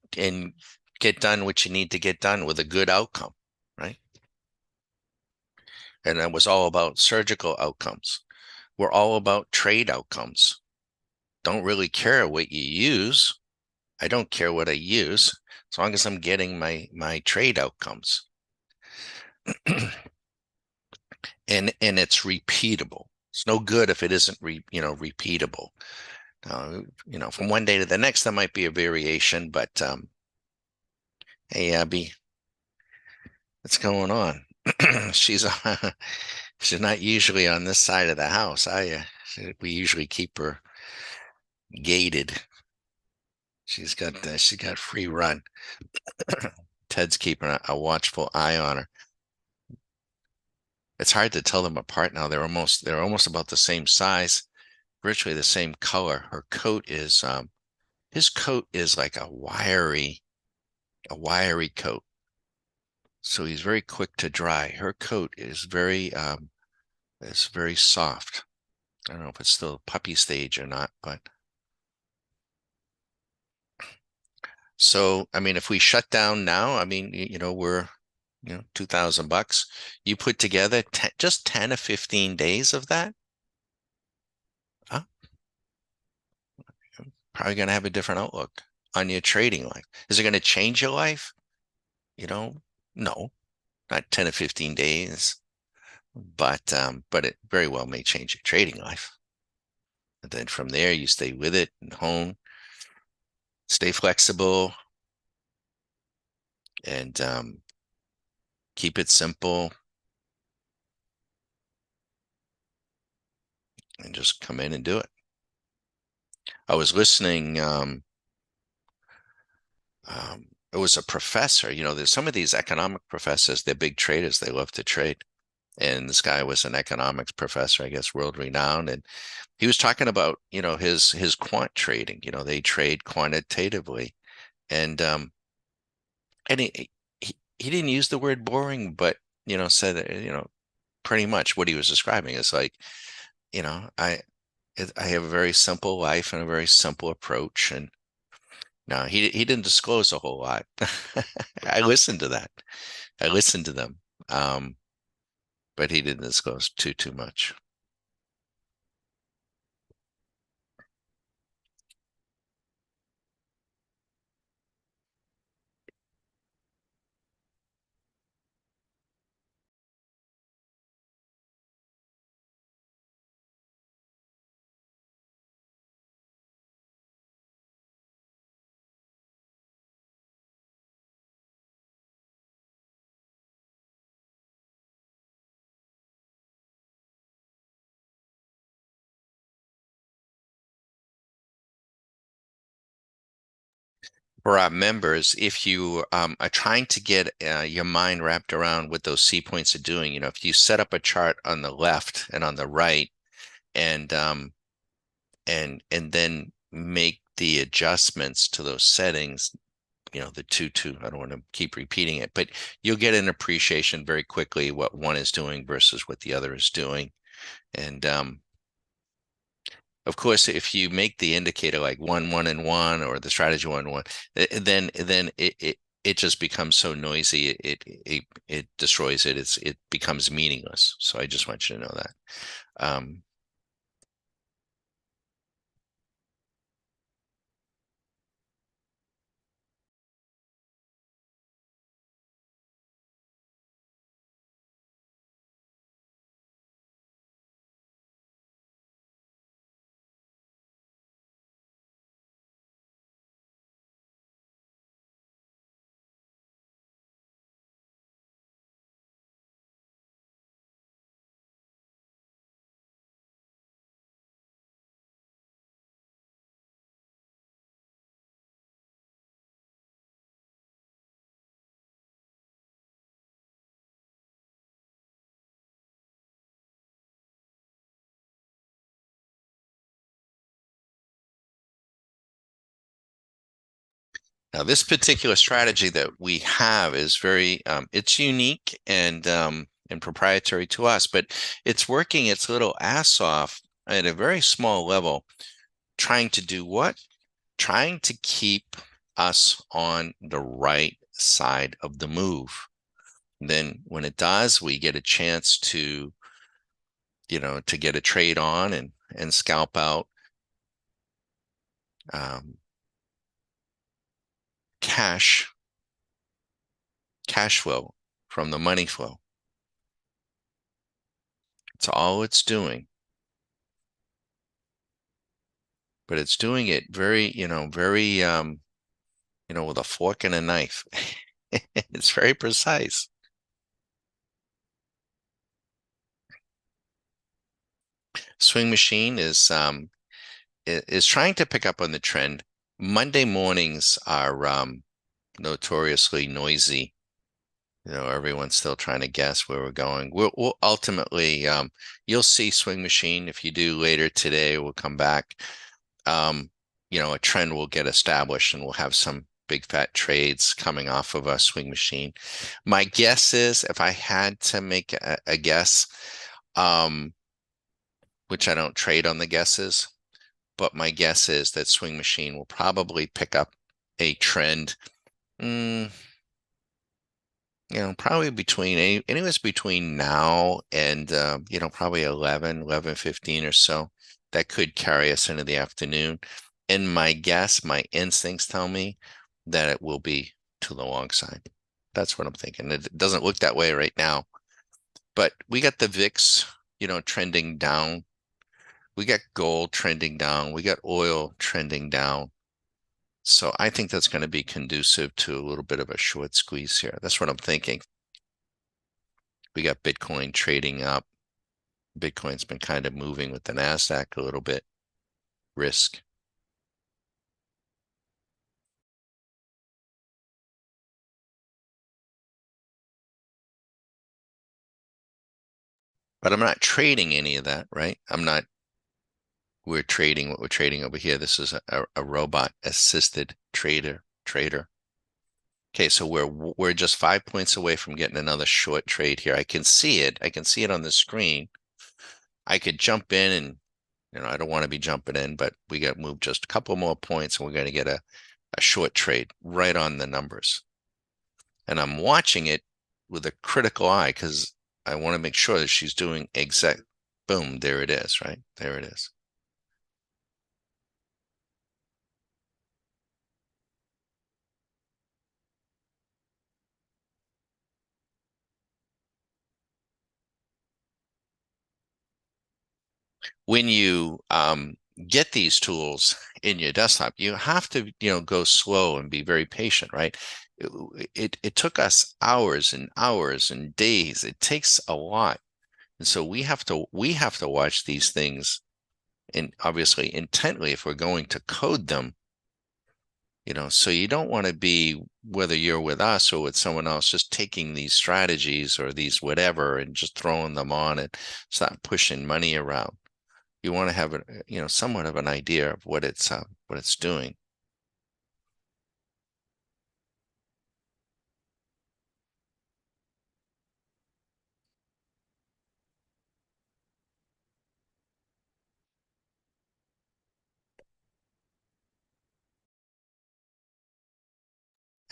[SPEAKER 1] get done what you need to get done with a good outcome, right? And that was all about surgical outcomes. We're all about trade outcomes. Don't really care what you use. I don't care what I use as long as I'm getting my trade outcomes. and it's repeatable. It's no good if it isn't repeatable. From one day to the next, there might be a variation, but hey, Abby, what's going on? She's she's not usually on this side of the house. We usually keep her gated. She's got free run. Ted's keeping a watchful eye on her. It's hard to tell them apart now. They're almost about the same size, virtually the same color. Her coat is his coat is like a wiry coat. So he's very quick to dry. Her coat is very soft. I don't know if it's still puppy stage or not, but so I mean, if we shut down now, I mean, we're $2,000. You put together just 10 or 15 days of that, huh? Probably going to have a different outlook on your trading life. Is it going to change your life? No, not 10 or 15 days, but it very well may change your trading life. And then from there, you stay with it and hone, stay flexible, and keep it simple, and just come in and do it. I was listening. It was a professor. There's some of these economic professors. They're big traders. They love to trade. And this guy was an economics professor, I guess, world renowned. And he was talking about, his quant trading. They trade quantitatively, and he didn't use the word boring, but said that, pretty much what he was describing is like, I have a very simple life and a very simple approach. And no, he didn't disclose a whole lot. I listened to that. I listened to them. But he didn't disclose too much. For our members, if you are trying to get your mind wrapped around what those C points are doing, if you set up a chart on the left and on the right, and then make the adjustments to those settings, the two. I don't want to keep repeating it, but you'll get an appreciation very quickly what one is doing versus what the other is doing, and of course, if you make the indicator like 1, 1, and 1, or the strategy 1, 1, then it just becomes so noisy, it destroys it. It becomes meaningless. So I just want you to know that. Um, Now, this particular strategy that we have is very, it's unique and proprietary to us, but it's working its little ass off at a very small level, trying to do what? Trying to keep us on the right side of the move. Then when it does, we get a chance to get a trade on and scalp out um, cash cash flow from the money flow. It's all it's doing, but it's doing it very with a fork and a knife. It's very precise. Swing Machine is trying to pick up on the trend. Monday mornings are notoriously noisy. Everyone's still trying to guess where we're going. We'll ultimately, you'll see Swing Machine. If you do later today, we'll come back. Um, a trend will get established and we'll have some big fat trades coming off of a Swing Machine. My guess is, if I had to make a guess, um, which I don't trade on the guesses, but my guess is that Swing Machine will probably pick up a trend. Mm, probably anyways between now and probably 11:15 or so. That could carry us into the afternoon. And my guess, my instincts tell me that it will be to the long side. That's what I'm thinking. It doesn't look that way right now, but we got the VIX, trending down. We got gold trending down. We got oil trending down. So I think that's going to be conducive to a little bit of a short squeeze here. That's what I'm thinking. We got Bitcoin trading up. Bitcoin's been kind of moving with the NASDAQ a little bit. Risk. But I'm not trading any of that, right? We're trading what we're trading over here. This is a robot assisted trader. Okay, so we're just 5 points away from getting another short trade here. I can see it. I can see it on the screen. I could jump in and I don't want to be jumping in, but we got moved just a couple more points and we're going to get a short trade right on the numbers. And I'm watching it with a critical eye because I want to make sure that she's doing exact, boom, there it is, right? There it is. When you get these tools in your desktop, you have to, go slow and be very patient, right? It took us hours and hours and days. It takes a lot. And so we have to watch these things and obviously intently if we're going to code them. So you don't want to be, whether you're with us or with someone else, just taking these strategies or these whatever and just throwing them on and start pushing money around. You want to have somewhat of an idea of what it's doing.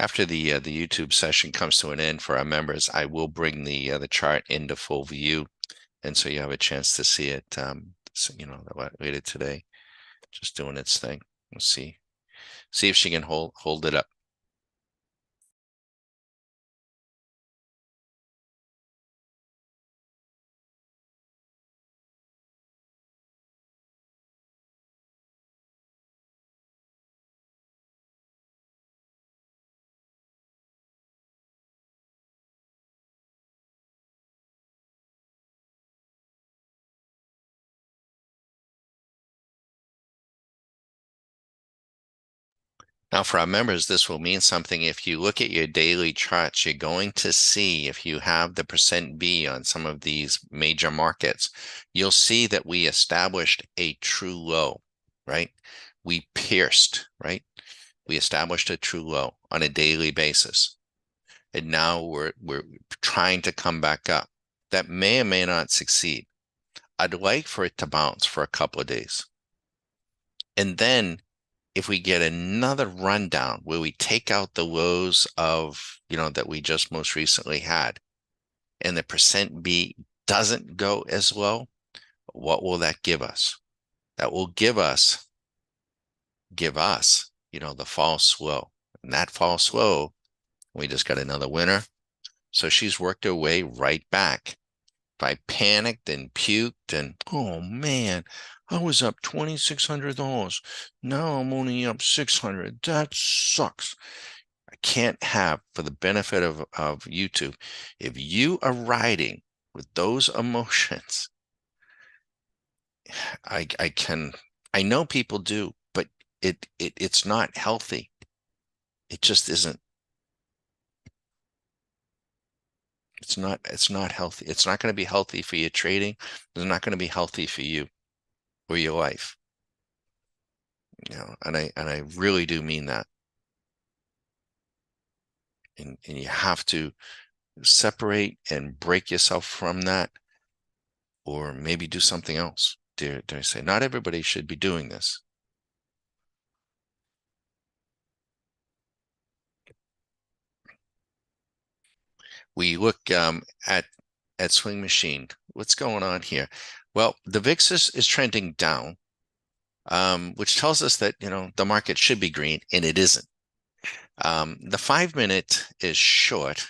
[SPEAKER 1] After the YouTube session comes to an end for our members, I will bring the chart into full view, and so you have a chance to see it. So, later today, just doing its thing. We'll see if she can hold it up. Now, for our members, this will mean something. If you look at your daily charts, you're going to see, if you have the percent B on some of these major markets, you'll see that we established a true low, right? We pierced, right? We established a true low on a daily basis. And now we're trying to come back up. That may or may not succeed. I'd like for it to bounce for a couple of days. And then if we get another rundown where we take out the lows of, that we just most recently had, and the percent B doesn't go as low, what will that give us? That will give us, the false low. And that false low, we just got another winner. So she's worked her way right back. If I panicked and puked and, oh man, I was up $2,600. Now I'm only up 600. That sucks. I can't have, for the benefit of YouTube, if you are riding with those emotions, I know people do, but it's not healthy. It just isn't. It's not healthy. It's not going to be healthy for your trading. It's not going to be healthy for you or your life. And I really do mean that. And you have to separate and break yourself from that, or maybe do something else. Dare I say, not everybody should be doing this. We look at Swing Machine. What's going on here? Well, the VIX is trending down, which tells us that the market should be green, and it isn't. The 5-minute is short.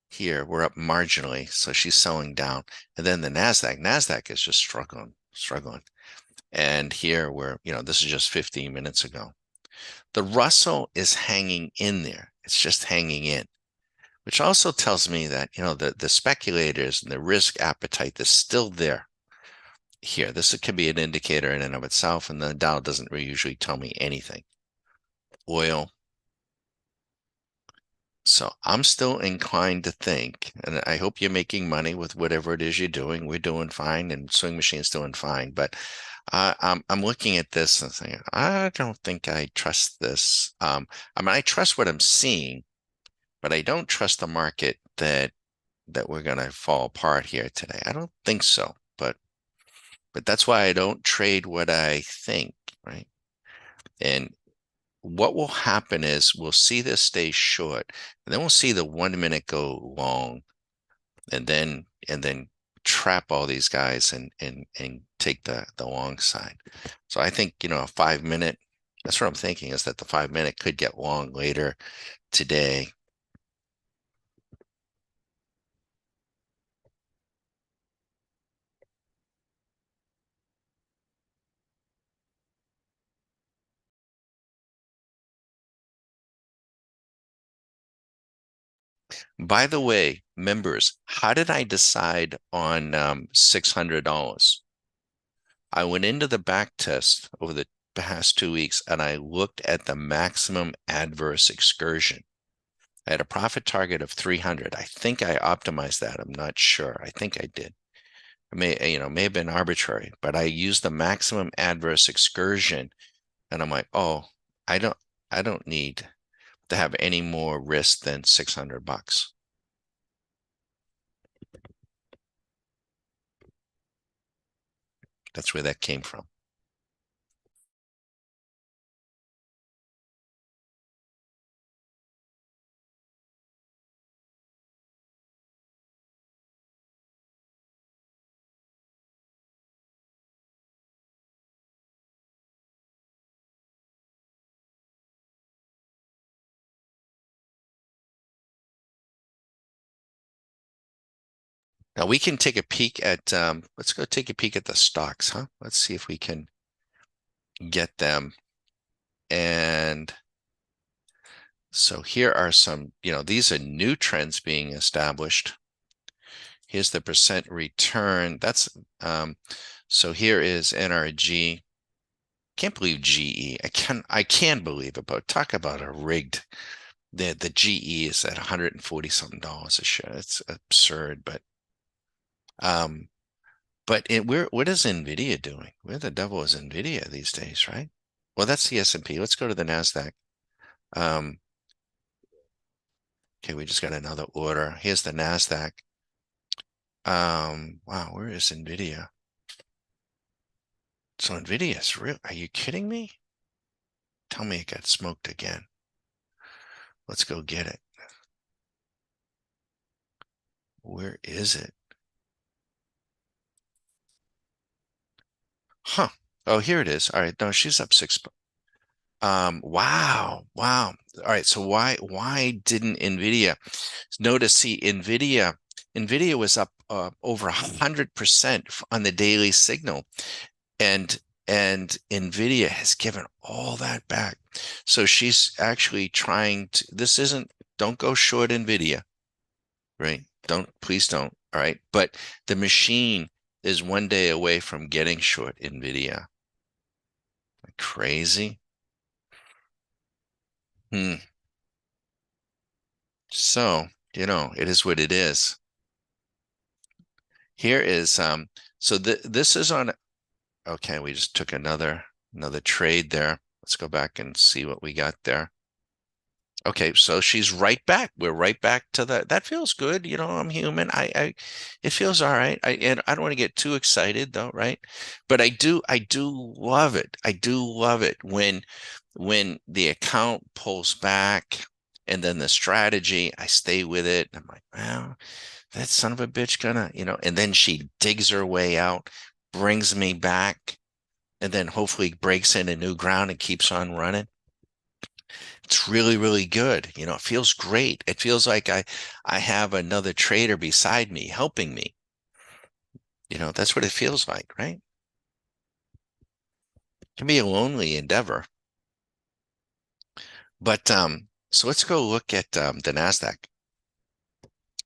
[SPEAKER 1] Here we're up marginally, so she's selling down. And then the Nasdaq is just struggling. And here this is just 15 minutes ago. The Russell is hanging in there. It's just hanging in, which also tells me that, the speculators and the risk appetite is still there here. This could be an indicator in and of itself, and the Dow doesn't usually tell me anything. Oil. So I'm still inclined to think, and I hope you're making money with whatever it is you're doing. We're doing fine, and Swing Machine's doing fine. But I'm looking at this and saying, I don't think I trust this. I trust what I'm seeing, but I don't trust the market that we're going to fall apart here today. I don't think so. But that's why I don't trade what I think, right? And what will happen is we'll see this stay short, and then we'll see the 1 minute go long, and then trap all these guys and take the long side. So I think a 5-minute. That's what I'm thinking, is that the 5-minute could get long later today. By the way, members, how did I decide on $600? I went into the back test over the past 2 weeks, and I looked at the maximum adverse excursion. I had a profit target of 300. I think I optimized that. I'm not sure. I think I did. It may have been arbitrary, but I used the maximum adverse excursion, and I'm like, oh, I don't need to have any more risk than $600. That's where that came from. Now we can take a peek at, let's go take a peek at the stocks, huh? Let's see if we can get them. And so here are some, these are new trends being established. Here's the percent return. That's, so here is NRG. Can't believe GE. I can believe it, but talk about a rigged. The GE is at 140 something dollars a share. It's absurd, um, what is Nvidia doing? Where the devil is Nvidia these days, right? Well, that's the S&P. Let's go to the Nasdaq. Um, okay, we just got another order. Here's the Nasdaq. Wow, where is Nvidia? So Nvidia's real. Are you kidding me? Tell me it got smoked again. Let's go get it. Where is it? Huh. Oh, here it is. All right. No, she's up 6. Wow. All right. So why didn't Nvidia notice? See, Nvidia was up over 100% on the daily signal, and Nvidia has given all that back. So she's actually trying to. Don't go short Nvidia, right? Please don't. All right. But the machine is one day away from getting short Nvidia. Crazy. Hmm. So, it is what it is. Here is so this is on. Okay, we just took another trade there. Let's go back and see what we got there. Okay, so she's right back. We're right back to that feels good. I'm human. It feels all right. And I don't want to get too excited though, right? But I do love it. I do love it when the account pulls back and then the strategy, I stay with it. I'm like, well, that son of a bitch gonna, and then she digs her way out, brings me back, and then hopefully breaks into new ground and keeps on running. It's really, really good. It feels great. It feels like I have another trader beside me helping me. That's what it feels like, right? It can be a lonely endeavor. But so let's go look at the Nasdaq.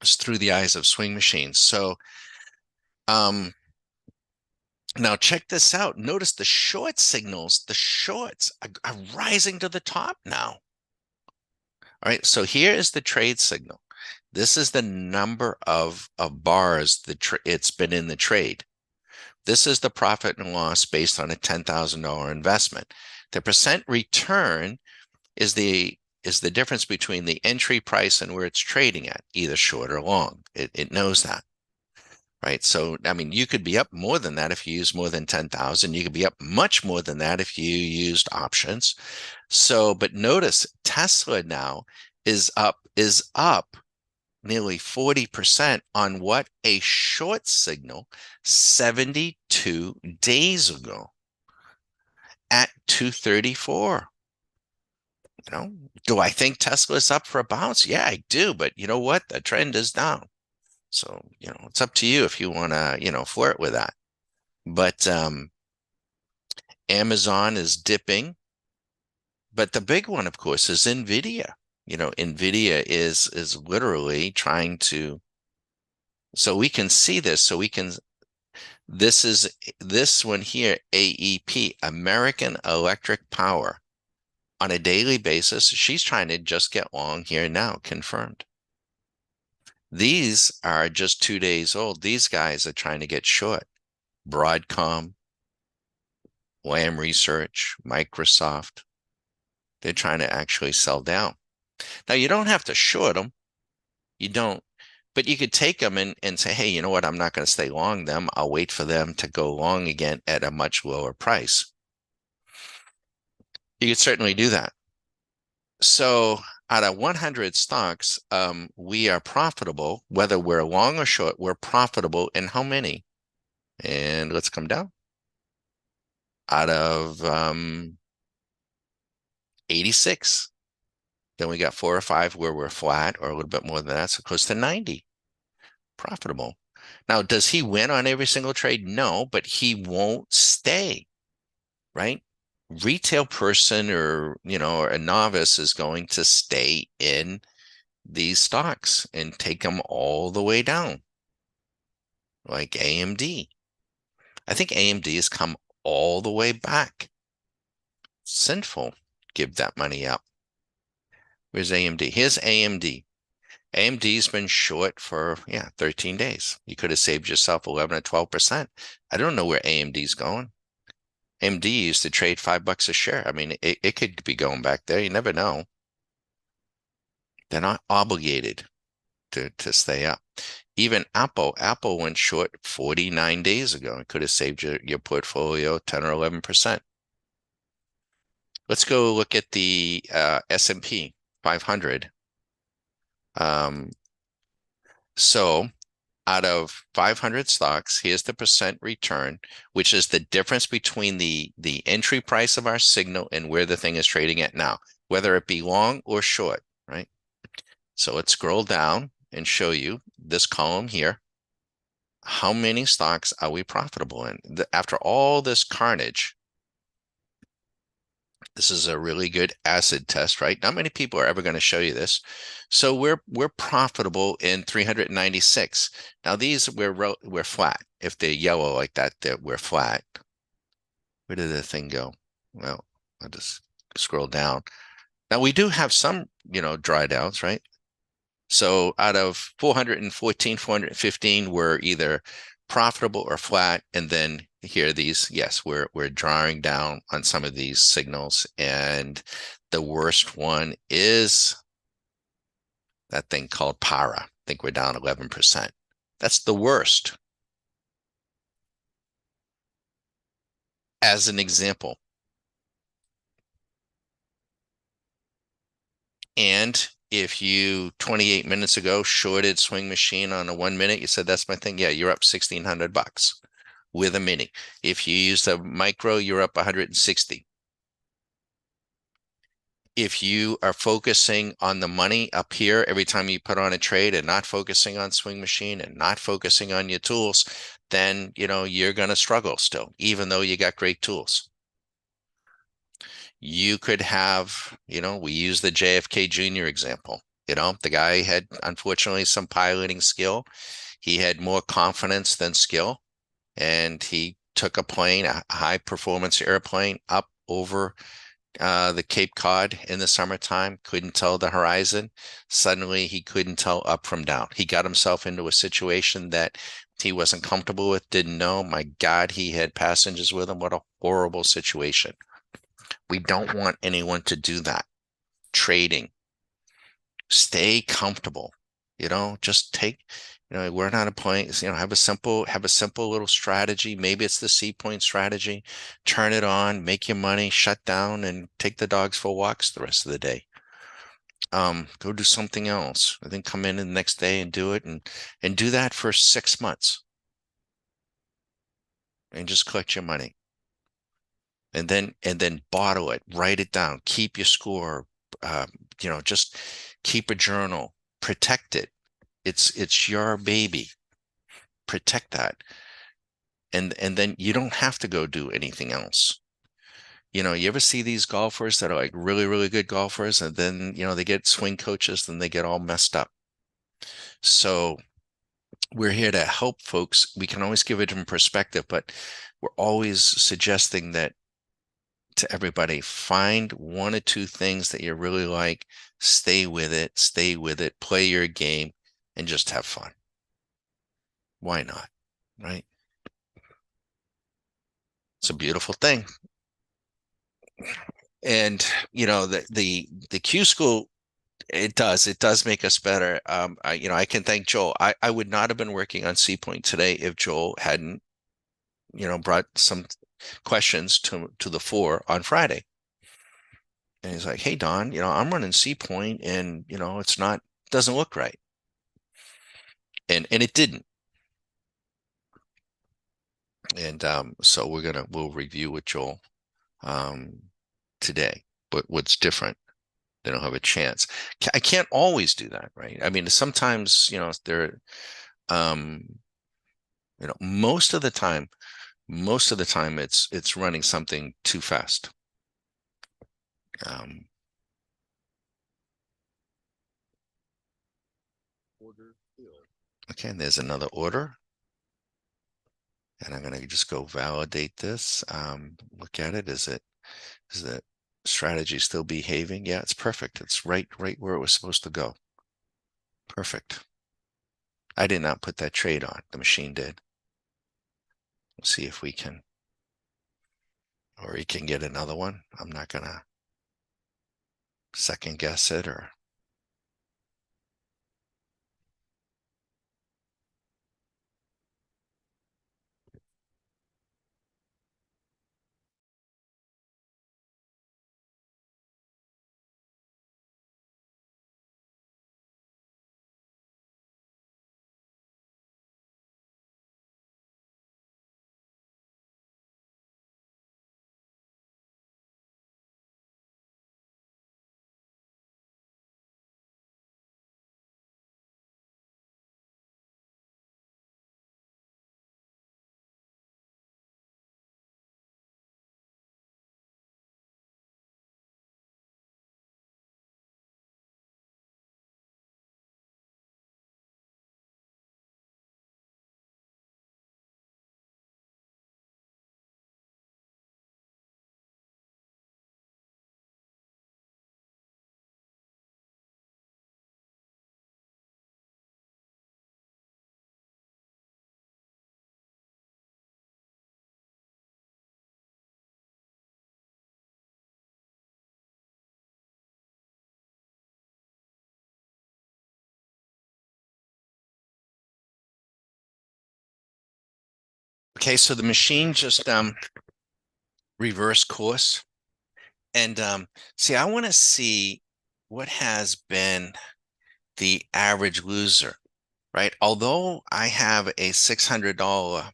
[SPEAKER 1] It's through the eyes of swing machines. So um now check this out. Notice the short signals, the shorts are rising to the top now. All right, so here is the trade signal. This is the number of bars it's been in the trade. This is the profit and loss based on a $10,000 investment. The percent return is the difference between the entry price and where it's trading at, either short or long. It knows that, right? So, I mean, you could be up more than that if you use more than 10,000. You could be up much more than that if you used options. So, but notice Tesla now is up nearly 40% on what? A short signal 72 days ago at 234. Do I think Tesla is up for a bounce? Yeah, I do. But you know what? The trend is down. So, it's up to you if you want to, flirt with that. But Amazon is dipping. But the big one, of course, is Nvidia. Nvidia is literally trying to. So we can see this. This is this one here, AEP, American Electric Power. On a daily basis, she's trying to just get long here now, confirmed. These are just 2 days old. These guys are trying to get short. Broadcom, Lam Research, Microsoft. They're trying to actually sell down. Now, you don't have to short them. You don't. But you could take them and say, hey, you know what? I'm not going to stay long them. I'll wait for them to go long again at a much lower price. You could certainly do that. So out of 100 stocks, we are profitable, whether we're long or short, we're profitable in how many? And let's come down. Out of 86. Then we got 4 or 5 where we're flat or a little bit more than that, so close to 90. Profitable. Now, does he win on every single trade? No, but he won't stay, right? Retail person or, or a novice is going to stay in these stocks and take them all the way down, like AMD. I think AMD has come all the way back. Sinful. Give that money up. Where's AMD? Here's AMD. AMD's been short for 13 days. You could have saved yourself 11 or 12%. I don't know where AMD's going. AMD used to trade $5 a share. I mean, it could be going back there. You never know. They're not obligated to stay up. Even Apple went short 49 days ago. It could have saved your portfolio 10 or 11%. Let's go look at the S&P 500. So out of 500 stocks, here's the percent return, which is the difference between the entry price of our signal and where the thing is trading at now, whether it be long or short, right? So let's scroll down and show you this column here. How many stocks are we profitable in? After all this carnage, this is a really good acid test, right? Not many people are ever going to show you this. So we're profitable in 396. Now these we're flat. If they're yellow like that, we're flat. Where did the thing go? Well, I'll just scroll down. Now we do have some, dry downs, right? So out of 414, 415, we're either profitable or flat. And then here these, yes, we're drawing down on some of these signals. And the worst one is that thing called Para. I think we're down 11%. That's the worst. As an example. And if you 28 minutes ago shorted Swing Machine on a 1 minute, you said, that's my thing. Yeah, you're up $1,600 with a mini. If you used a micro, you're up 160. If you are focusing on the money up here every time you put on a trade and not focusing on Swing Machine and not focusing on your tools, then, you're going to struggle still, even though you got great tools. You could have, we use the JFK Jr. example. The guy had, unfortunately, some piloting skill. He had more confidence than skill, and he took a plane, a high performance airplane, up over the Cape Cod in the summertime, couldn't tell the horizon. Suddenly he couldn't tell up from down. He got himself into a situation that he wasn't comfortable with, didn't know. My God, he had passengers with him. What a horrible situation. We don't want anyone to do that. Trading. Stay comfortable. Just take, we're not a point, have a simple little strategy. Maybe it's the C point strategy. Turn it on, make your money, shut down, and take the dogs for walks the rest of the day. Go do something else. I think come in the next day and do it and do that for 6 months. And just collect your money. And then bottle it, write it down, keep your score, just keep a journal, protect it. It's your baby. Protect that. And then you don't have to go do anything else. You ever see these golfers that are like really, really good golfers, and then, they get swing coaches, and they get all messed up. So we're here to help folks. We can always give it in perspective, but we're always suggesting that to everybody, find one or two things that you really like, stay with it, play your game, and just have fun. Why not? Right? It's a beautiful thing. And the Q School, it does make us better. I can thank Joel. I would not have been working on C Point today if Joel hadn't, brought some questions to the fore on Friday. And he's like, hey, Don, I'm running C Point, and doesn't look right. And it didn't. And so we'll review with Joel today. But what's different? They don't have a chance. I can't always do that, right? I mean, sometimes, there Most of the time it's running something too fast. Um, okay, and there's another order. And I'm going to just go validate this. Look at it. Is the strategy still behaving? Yeah, it's perfect. It's right where it was supposed to go. Perfect. I did not put that trade on. The machine did. Let's see if we can, or you can get another one. I'm not going to second guess it or. Okay, so the machine just reverse course. And see, I want to see what has been the average loser, right? Although I have a $600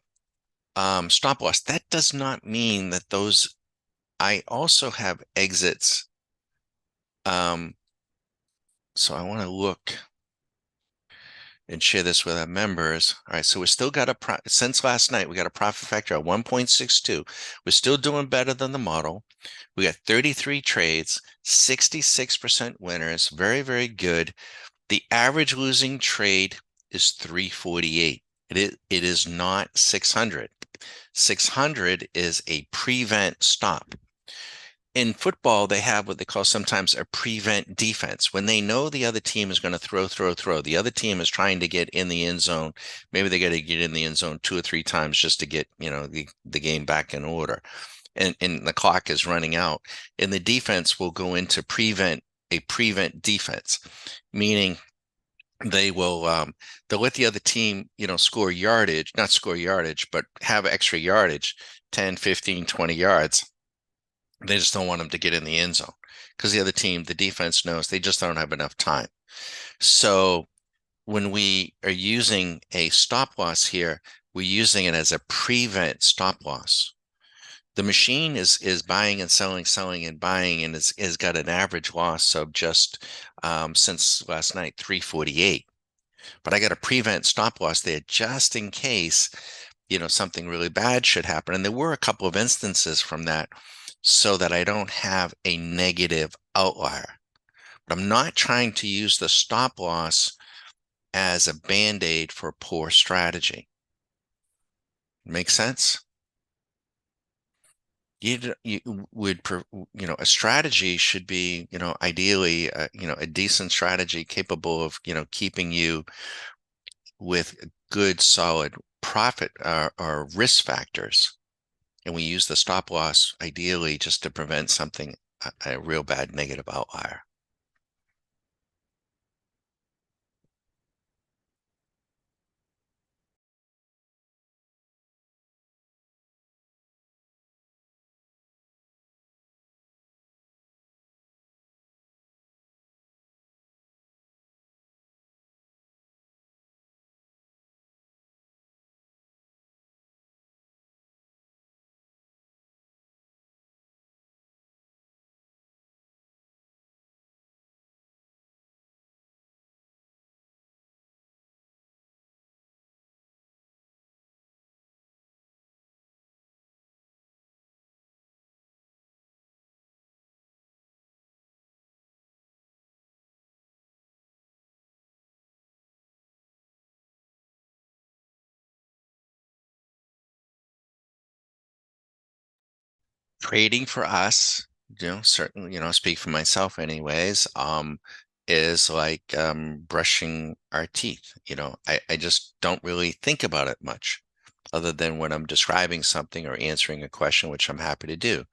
[SPEAKER 1] stop loss, that does not mean that I also have exits. Um, so I want to look and share this with our members. All right, so we still got since last night, we got a profit factor at 1.62. We're still doing better than the model. We got 33 trades, 66% winners, very, very good. The average losing trade is 348. It is not 600. 600 is a prevent stop. In football, they have what they call sometimes a prevent defense. When they know the other team is going to throw, the other team is trying to get in the end zone. Maybe they got to get in the end zone 2 or 3 times just to get, the game back in order. And the clock is running out. And the defense will go into a prevent defense, meaning they'll let the other team, score yardage, not score yardage, but have extra yardage, 10, 15, 20 yards. They just don't want them to get in the end zone because the other team, the defense knows they just don't have enough time. So when we are using a stop loss here, we're using it as a prevent stop loss. The machine is buying and selling and buying, and has got an average loss of just since last night 348. But I got a prevent stop loss there just in case, something really bad should happen. And there were a couple of instances from that so that I don't have a negative outlier. But I'm not trying to use the stop loss as a band-aid for poor strategy. Make sense? You would, a strategy should be, ideally, a decent strategy capable of, keeping you with good, solid profit or risk factors. And we use the stop loss ideally just to prevent something, a real bad negative outlier. Trading for us, certainly, speak for myself anyways, is like brushing our teeth. I just don't really think about it much other than when I'm describing something or answering a question, which I'm happy to do.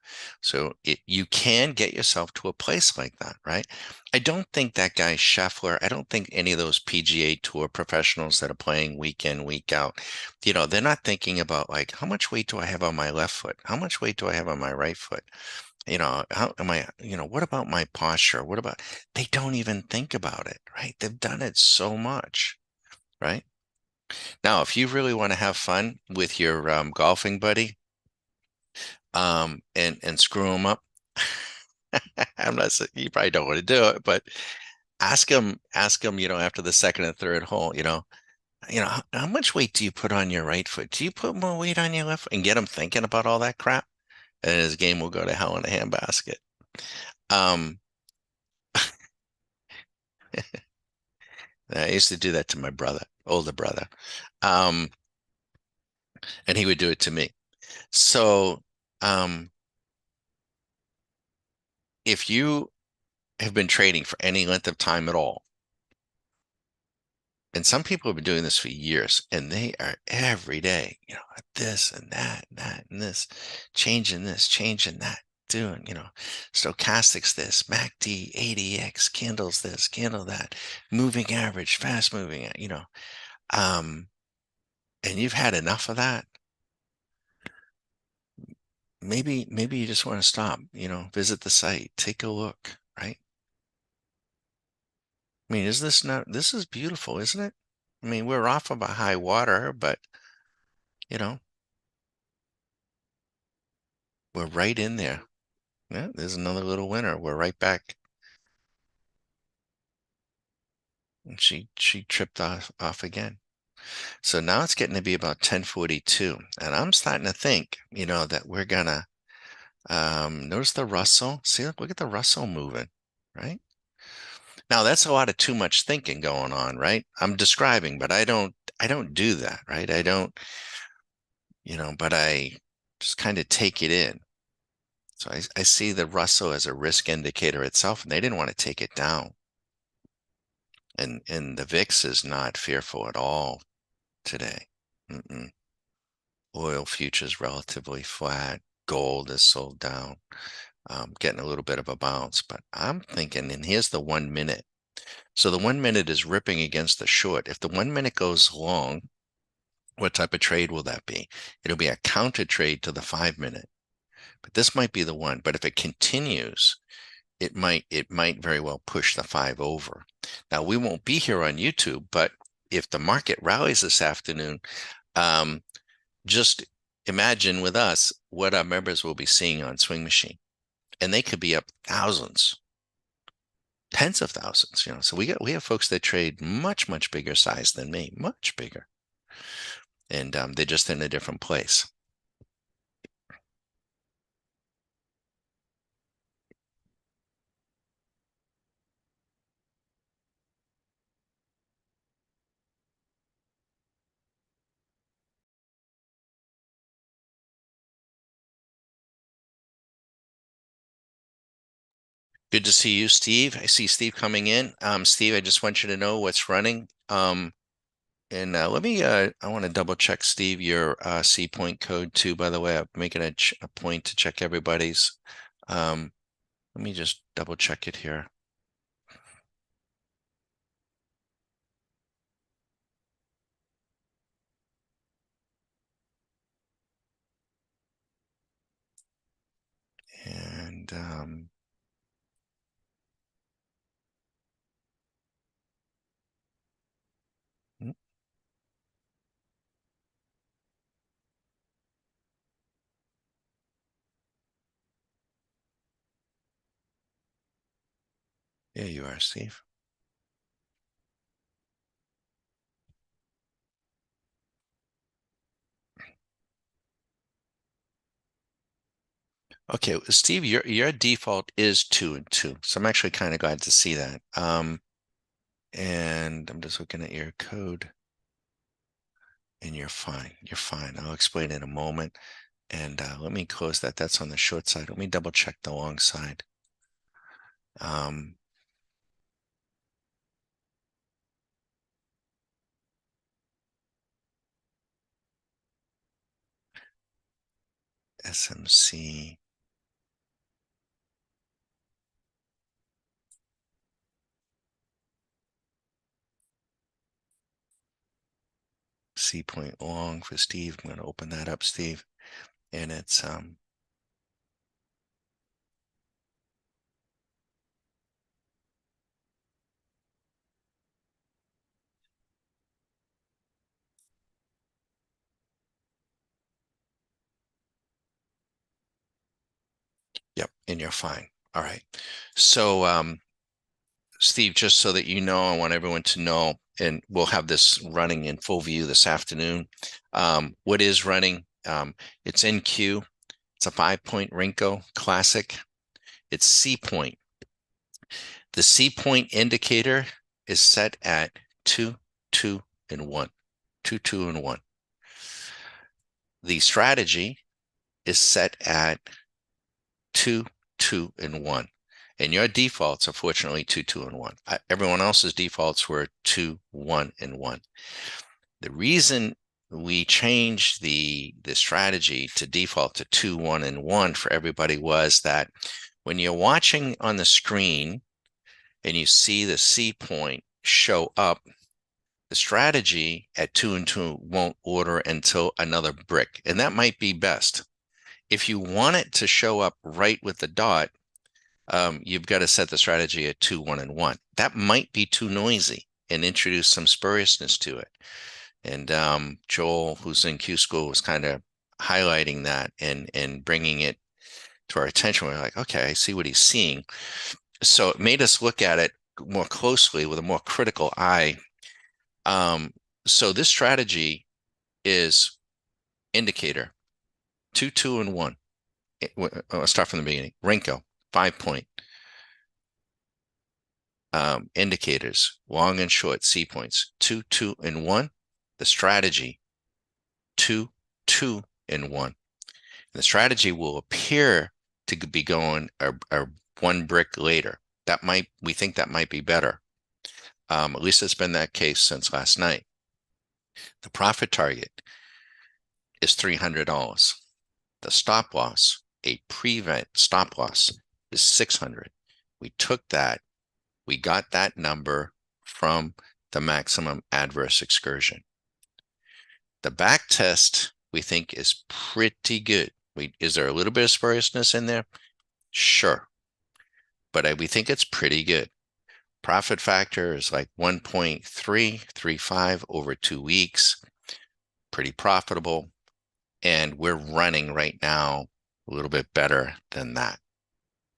[SPEAKER 1] So you can get yourself to a place like that, right? I don't think that guy Scheffler, I don't think any of those PGA Tour professionals that are playing week in, week out, they're not thinking about like, how much weight do I have on my left foot? How much weight do I have on my right foot? How am I, what about my posture? What about, they don't even think about it, right? They've done it so much, right? Now, if you really want to have fun with your golfing buddy, and screw him up, I'm not saying you probably don't want to do it, but ask him, after the second and third hole, how much weight do you put on your right foot? Do you put more weight on your left? And get him thinking about all that crap, and his game will go to hell in a handbasket. Um, I used to do that to my brother, older brother, um, and he would do it to me. So, um, if you have been trading for any length of time at all, and some people have been doing this for years, and they are every day, this and that and this, changing that, doing, stochastics this, MACD, ADX, candles this, candle that, moving average, fast moving, um, and you've had enough of that. Maybe you just want to stop, visit the site, take a look, right? I mean, this is beautiful, isn't it? I mean, we're off of a high water, but you know, we're right in there. Yeah, there's another little winner. We're right back. And she tripped off again. So now it's getting to be about 10:42. And I'm starting to think, that we're gonna notice the Russell. See, look at the Russell moving, right? Now that's a lot of too much thinking going on, right? I'm describing, but I don't do that, right? I don't, but I just kind of take it in. So I see the Russell as a risk indicator itself, and they didn't want to take it down. And the VIX is not fearful at all today. Mm-mm. Oil futures relatively flat. Gold is sold down, getting a little bit of a bounce. But I'm thinking, and here's the 1 minute. So the 1 minute is ripping against the short. If the 1 minute goes long, what type of trade will that be? It'll be a counter trade to the 5 minute. But this might be the one. But if it continues, it might very well push the five over. Now we won't be here on YouTube, but if the market rallies this afternoon, um, just imagine with us what our members will be seeing on Swing Machine, and they could be up thousands, tens of thousands. So we have folks that trade much bigger size than me, much bigger, and they're just in a different place. Good to see you, Steve. I see Steve coming in. Steve, I just want you to know what's running. And I want to double check, Steve, your C point code too, by the way. I'm making a point to check everybody's. Um, Let me just double check it here. And mm, there you are, Steve. Okay, Steve, your default is 2 and 2. So I'm actually kind of glad to see that. And I'm just looking at your code, and you're fine. You're fine. I'll explain in a moment. And let me close that. That's on the short side. Let me double check the long side. SMC. C point long for Steve. I'm going to open that up, Steve. And it's yep, and you're fine. All right. So Steve, just so that you know, I want everyone to know, and we'll have this running in full view this afternoon. What is running? It's NQ. It's a 5-point Renko Classic. It's C point. The C point indicator is set at 2, 2, and 1. 2, 2, and 1. The strategy is set at 2, 2, and 1. And your defaults are fortunately 2, 2, and 1. Everyone else's defaults were 2, 1, and 1. The reason we changed the strategy to default to 2, 1, and 1 for everybody was that when you're watching on the screen and you see the C point show up, the strategy at 2 and 2 won't order until another brick. And that might be best. If you want it to show up right with the dot, you've got to set the strategy at 2, 1, and 1. That might be too noisy and introduce some spuriousness to it. And Joel, who's in Q School, was kind of highlighting that and bringing it to our attention. We're like, okay, I see what he's seeing. So it made us look at it more closely with a more critical eye. So this strategy is indicator 2, 2, and 1. I'll start from the beginning. Renko, 5-point. Indicators, long and short, C points, 2, 2, and 1. The strategy, 2, 2, and 1. And the strategy will appear to be going a one brick later. We think that might be better. At least it's been that case since last night. The profit target is $300. The stop loss, a prevent stop loss, is 600. We took that. We got that number from the maximum adverse excursion. The back test we think is pretty good. Is there a little bit of spuriousness in there? Sure. But we think it's pretty good. Profit factor is like 1.335 over 2 weeks. Pretty profitable. And we're running right now a little bit better than that.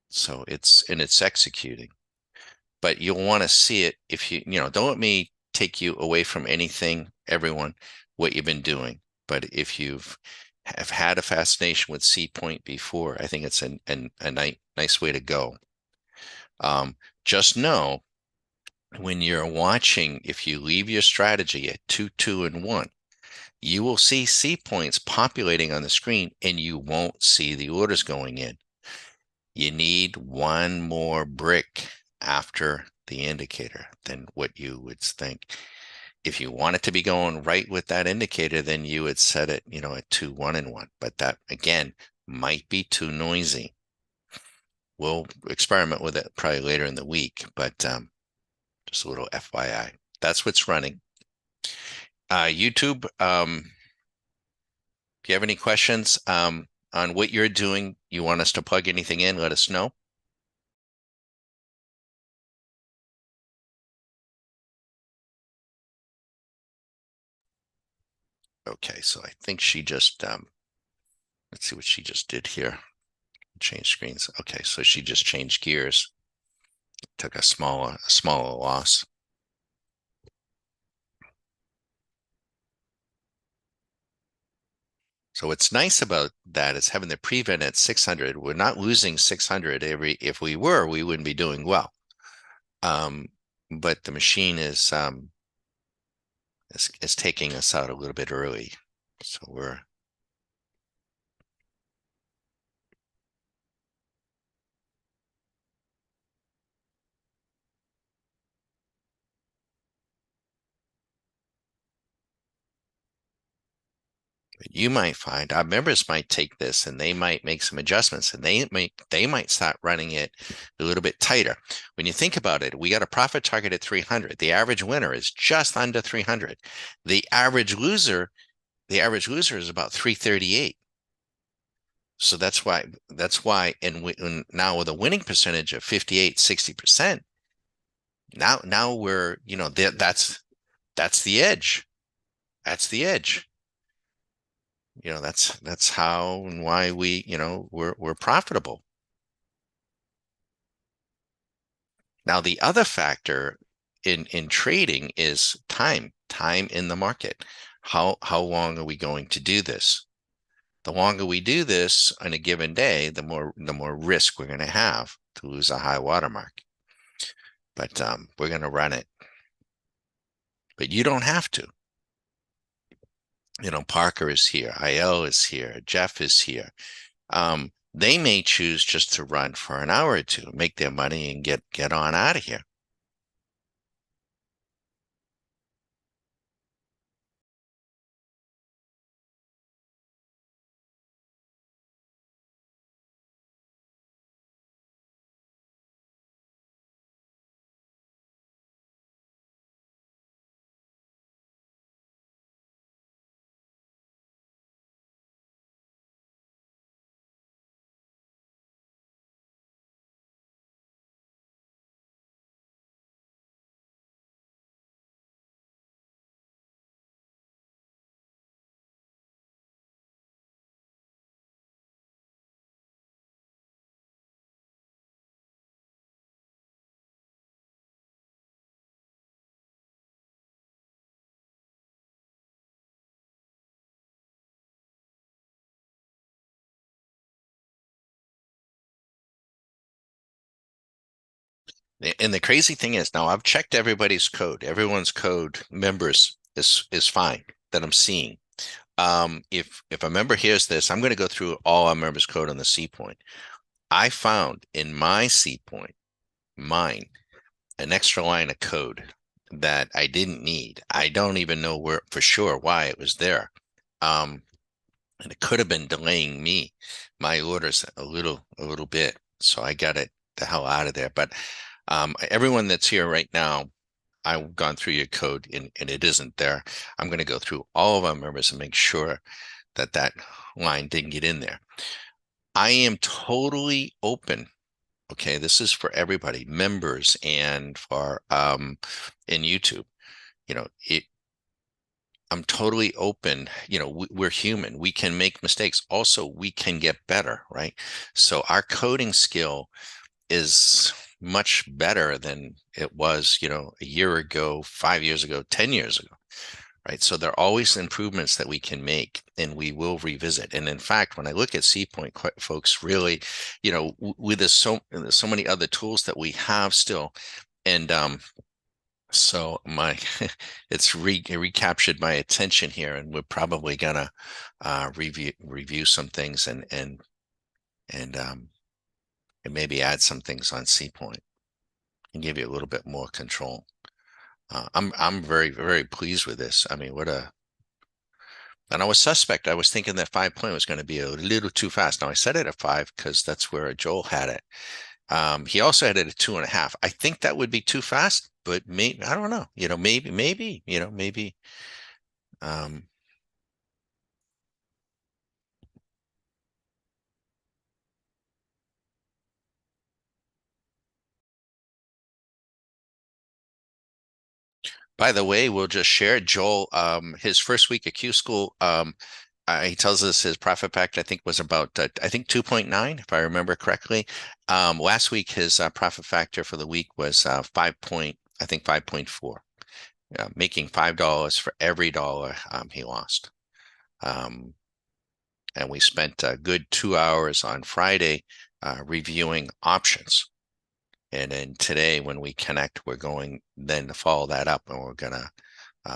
[SPEAKER 1] So it's executing. But you'll want to see it if don't let me take you away from anything, everyone, what you've been doing. But if you've have had a fascination with C point before, I think it's a nice way to go. Just know when you're watching, if you leave your strategy at 2, 2, and 1, you will see C points populating on the screen and you won't see the orders going in. You need one more brick after the indicator than what you would think. If you want it to be going right with that indicator, then you would set it, at 2, 1, and 1. But that, again, might be too noisy. We'll experiment with it probably later in the week, but just a little FYI. That's what's running. YouTube, if you have any questions on what you're doing, you want us to plug anything in, let us know. Okay, so I think she just, let's see what she just did here. Change screens. Okay, so she just changed gears. Took a smaller loss. So what's nice about that is having the prevent at 600. We're not losing 600 if we were, we wouldn't be doing well. But the machine is taking us out a little bit early. So You might find our members might take this and they might make some adjustments, and they might start running it a little bit tighter. When you think about it, we got a profit target at 300. The average winner is just under 300. The average loser is about 338. So and now with a winning percentage of 58, 60%, now we're, that's the edge. That's the edge. That's how and why we're profitable. Now, the other factor in trading is time in the market. How long are we going to do this? The longer we do this on a given day, the more risk we're going to have to lose a high watermark. But we're going to run it. But you don't have to. Parker is here, IL is here, Jeff is here. They may choose just to run for an hour or two, make their money, and get on out of here. And the crazy thing is, now I've checked everybody's code. Everyone's code members is fine that I'm seeing. If a member hears this, I'm going to go through all our members' code on the C point. I found in my C point, mine, an extra line of code that I didn't need. I don't even know where for sure why it was there. And it could have been delaying my orders a little bit. So I got it the hell out of there. But everyone that's here right now, I've gone through your code and it isn't there. I'm going to go through all of our members and make sure that line didn't get in there. I am totally open. Okay, this is for everybody, members and for in YouTube. You know, I'm totally open. We're human. We can make mistakes. Also, we can get better, right? So our coding skill is much better than it was, a year ago, 5 years ago, 10 years ago, right? So there are always improvements that we can make, and we will revisit. And in fact, when I look at C Point, folks, really, with there's so many other tools that we have still, and so it's recaptured my attention here, and we're probably gonna review some things and maybe add some things on C Point and give you a little bit more control. I'm very, very pleased with this. I mean, and I was suspect. I was thinking that 5 point was going to be a little too fast. Now I set it at 5 because that's where Joel had it. He also had it at 2.5. I think that would be too fast, but maybe, I don't know. Maybe. Um, by the way, we'll just share Joel. His first week at Q School, he tells us his profit pact, I think, was about, I think 2.9, if I remember correctly. Last week, his profit factor for the week was 5.4, making $5 for every dollar he lost. And we spent a good 2 hours on Friday reviewing options. And then today, when we connect, we're going then to follow that up, and we're going to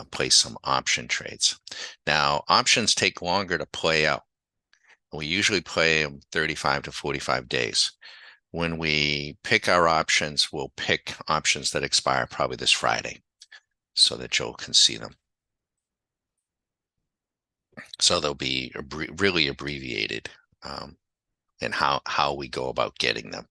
[SPEAKER 1] place some option trades. Now, options take longer to play out. We usually play them 35 to 45 days. When we pick our options, we'll pick options that expire probably this Friday so that Joel can see them. So they'll be really abbreviated, in how we go about getting them.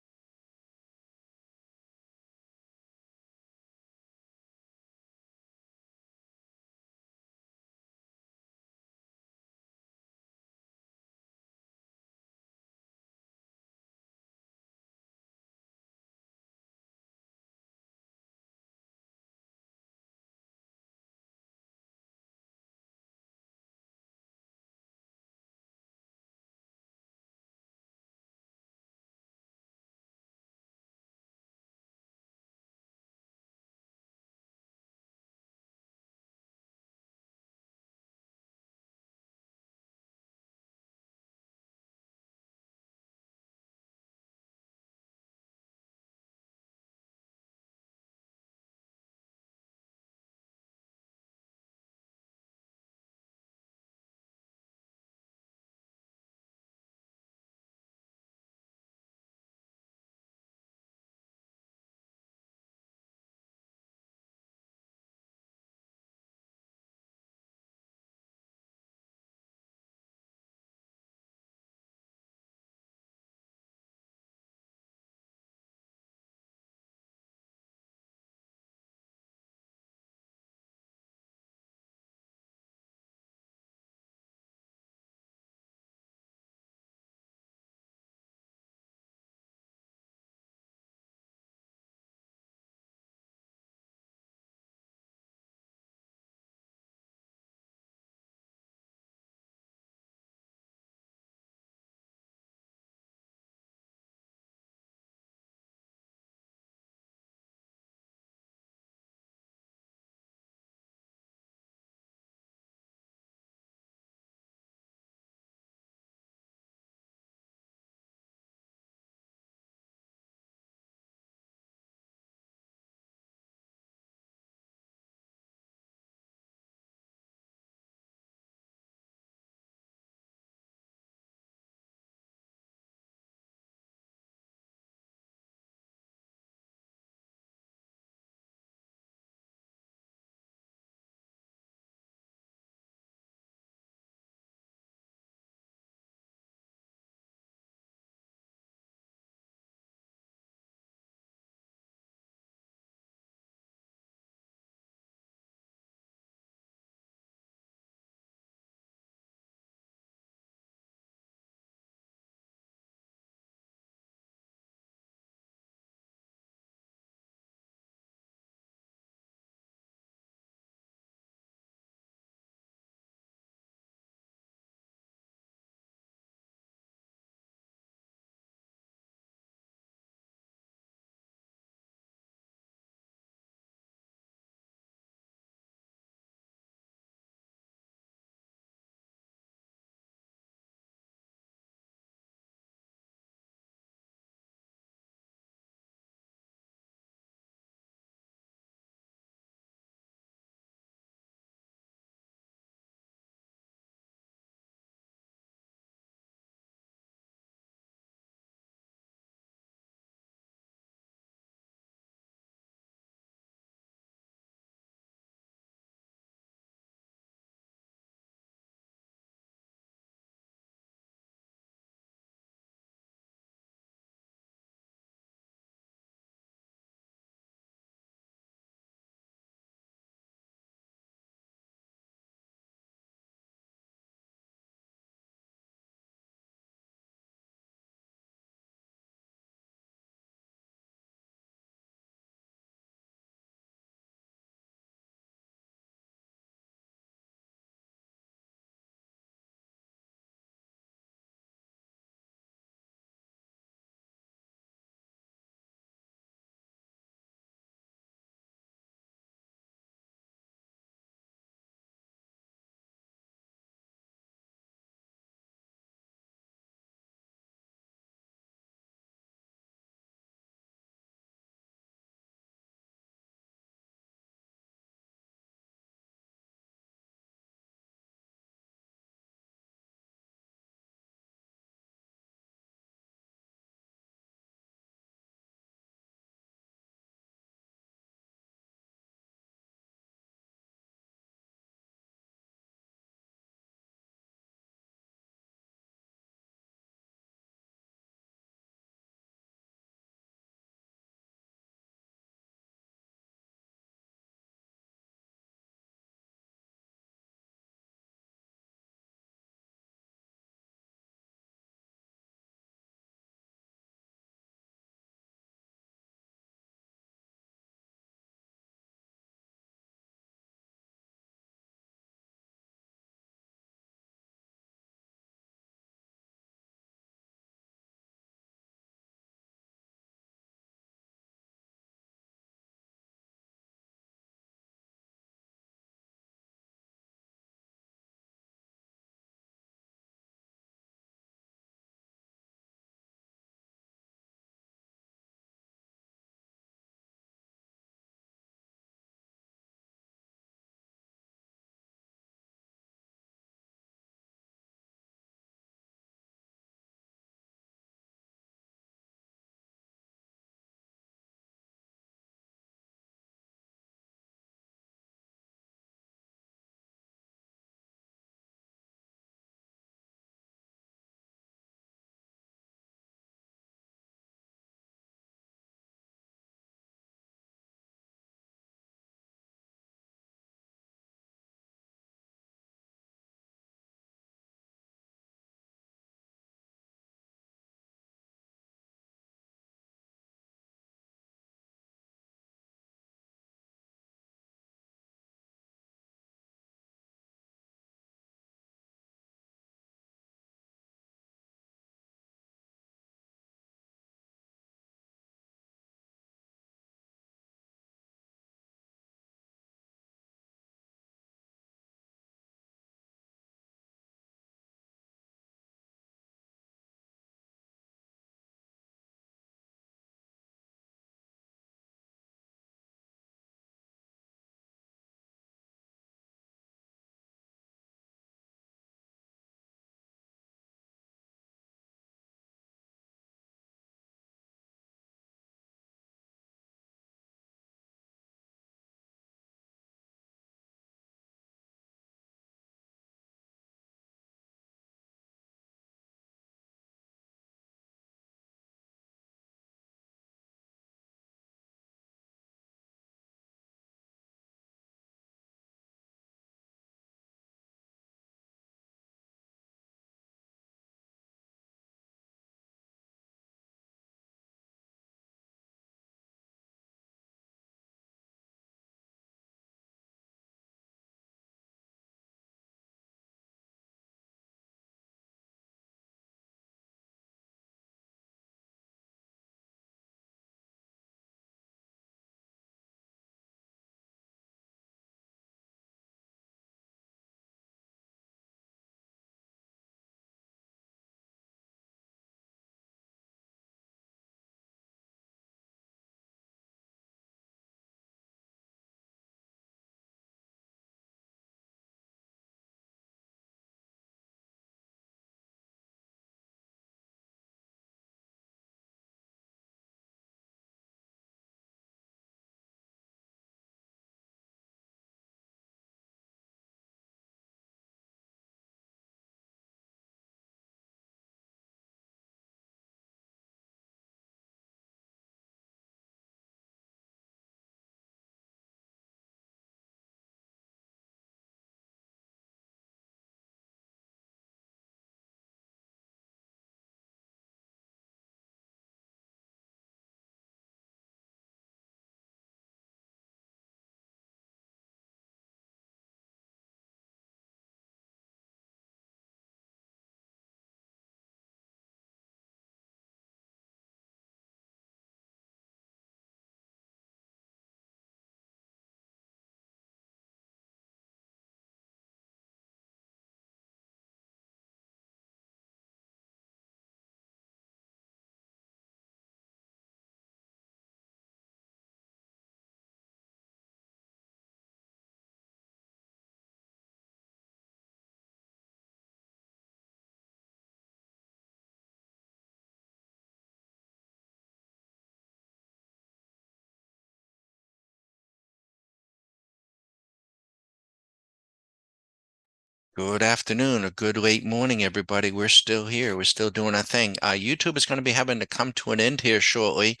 [SPEAKER 1] Good afternoon, a good late morning, everybody. We're still here. We're still doing our thing. YouTube is going to be having to come to an end here shortly.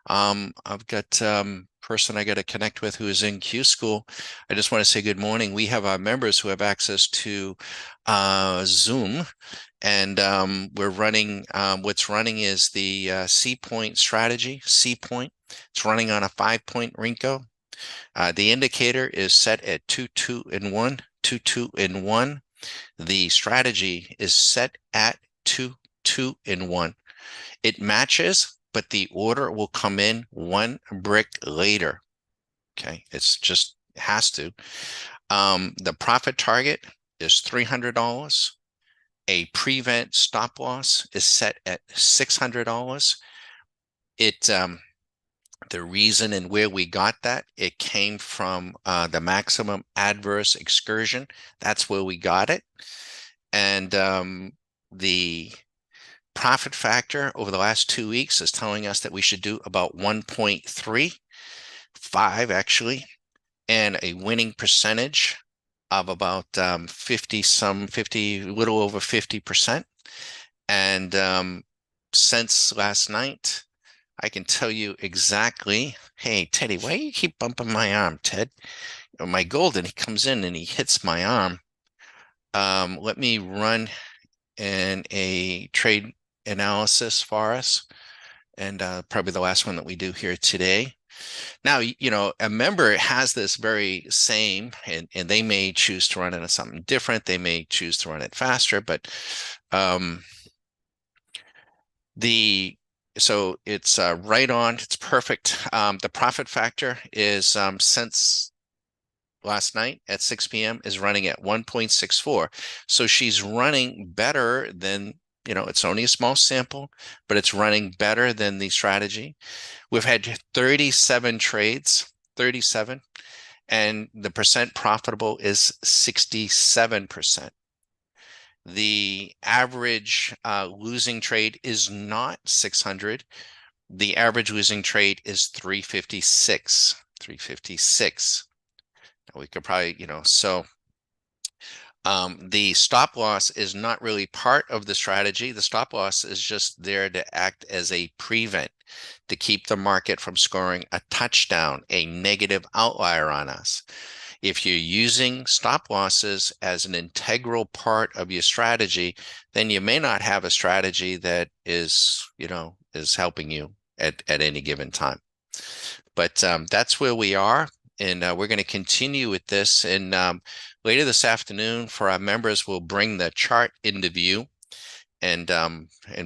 [SPEAKER 1] I've got person I got to connect with who is in Q School. I just want to say good morning. We have our members who have access to Zoom, and we're running. What's running is the C point strategy. C point. It's running on a 5-point Renko. The indicator is set at 2-2-1, 2-2-1. The strategy is set at 2-2-1. It matches, but the order will come in one brick later. Okay, it's just has to. The profit target is $300. A prevent stop loss is set at $600. The reason and where we got that, it came from the maximum adverse excursion. That's where we got it. And the profit factor over the last 2 weeks is telling us that we should do about 1.35 actually, and a winning percentage of about 50, a little over 50%. And since last night, I can tell you exactly. Hey, Teddy, why do you keep bumping my arm, Ted? My golden, he comes in and he hits my arm. Let me run a trade analysis for us, and probably the last one that we do here today. Now, a member has this very same, and they may choose to run it as something different. They may choose to run it faster, but so it's right on. It's perfect. The profit factor is since last night at 6 p.m. is running at 1.64. So she's running better than, it's only a small sample, but it's running better than the strategy. We've had 37 trades, 37, and the percent profitable is 67%. The average losing trade is not 600. The average losing trade is 356. 356. We could probably, so the stop loss is not really part of the strategy. The stop loss is just there to act as a prevent to keep the market from scoring a touchdown, a negative outlier on us. If you're using stop losses as an integral part of your strategy, then you may not have a strategy that is helping you at any given time. But that's where we are. And we're going to continue with this. And later this afternoon, for our members, we'll bring the chart into view and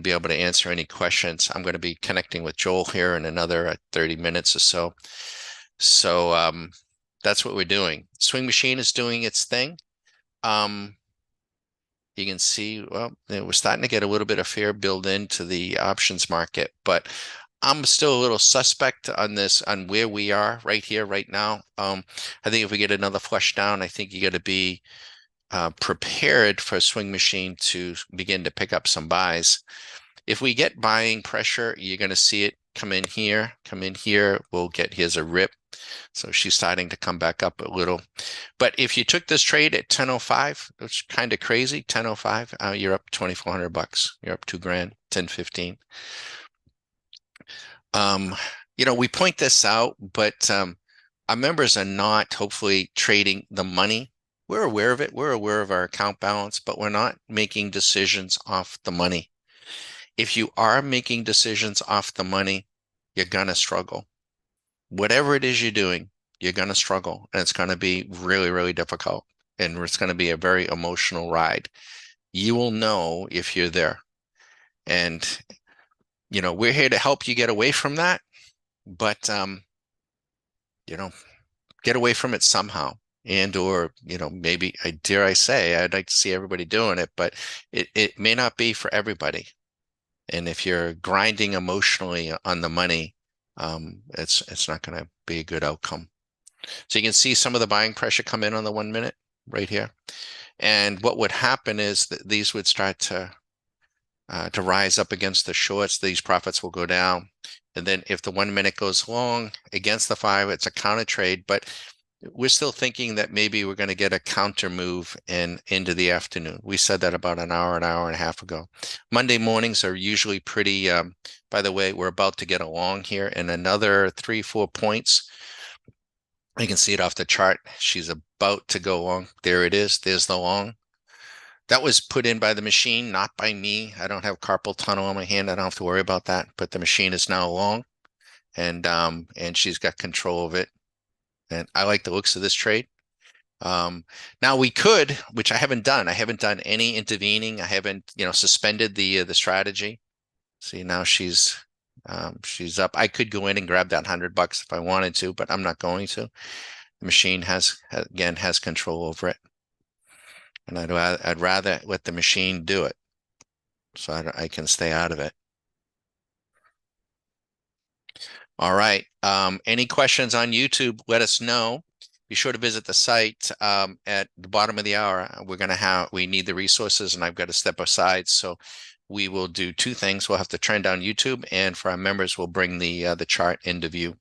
[SPEAKER 1] be able to answer any questions. I'm going to be connecting with Joel here in another 30 minutes or so. So that's what we're doing. Swing Machine is doing its thing. You can see, well, we're starting to get a little bit of fear built into the options market, but I'm still a little suspect on this, on where we are right here, right now. I think if we get another flush down, I think you got to be prepared for a Swing Machine to begin to pick up some buys. If we get buying pressure, you're going to see it come in here, We'll get, here's a rip. So she's starting to come back up a little. But if you took this trade at 10.05, it's kind of crazy, 10.05, you're up $2,400. You're up $2,000, 10.15. We point this out, but our members are not hopefully trading the money. We're aware of it. We're aware of our account balance, but we're not making decisions off the money. If you are making decisions off the money, you're going to struggle. Whatever it is you're doing, you're going to struggle, and it's going to be really, really difficult. And it's going to be a very emotional ride. You will know if you're there. And we're here to help you get away from that, but get away from it somehow. And or maybe, dare I say, I'd like to see everybody doing it, but it may not be for everybody. And if you're grinding emotionally on the money, it's not going to be a good outcome. So you can see some of the buying pressure come in on the 1 minute right here. And what would happen is that these would start to rise up against the shorts. These profits will go down. And then if the 1 minute goes long against the 5, it's a counter trade. But we're still thinking that maybe we're going to get a counter move into the afternoon. We said that about an hour and a half ago. Monday mornings are usually pretty, by the way, we're about to get along here in another 3-4 points. You can see it off the chart. She's about to go long. There it is. There's the long. That was put in by the machine, not by me. I don't have carpal tunnel on my hand. I don't have to worry about that. But the machine is now long, and she's got control of it. And I like the looks of this trade. Now we could, which I haven't done. I haven't done any intervening. I haven't, suspended the strategy. See, now she's up. I could go in and grab that $100 if I wanted to, but I'm not going to. The machine has control over it, and I'd rather let the machine do it, so I can stay out of it. All right. Any questions on YouTube? Let us know. Be sure to visit the site at the bottom of the hour. We need the resources, and I've got to step aside. So we will do two things. We'll have the trend on YouTube, and for our members, we'll bring the chart into view.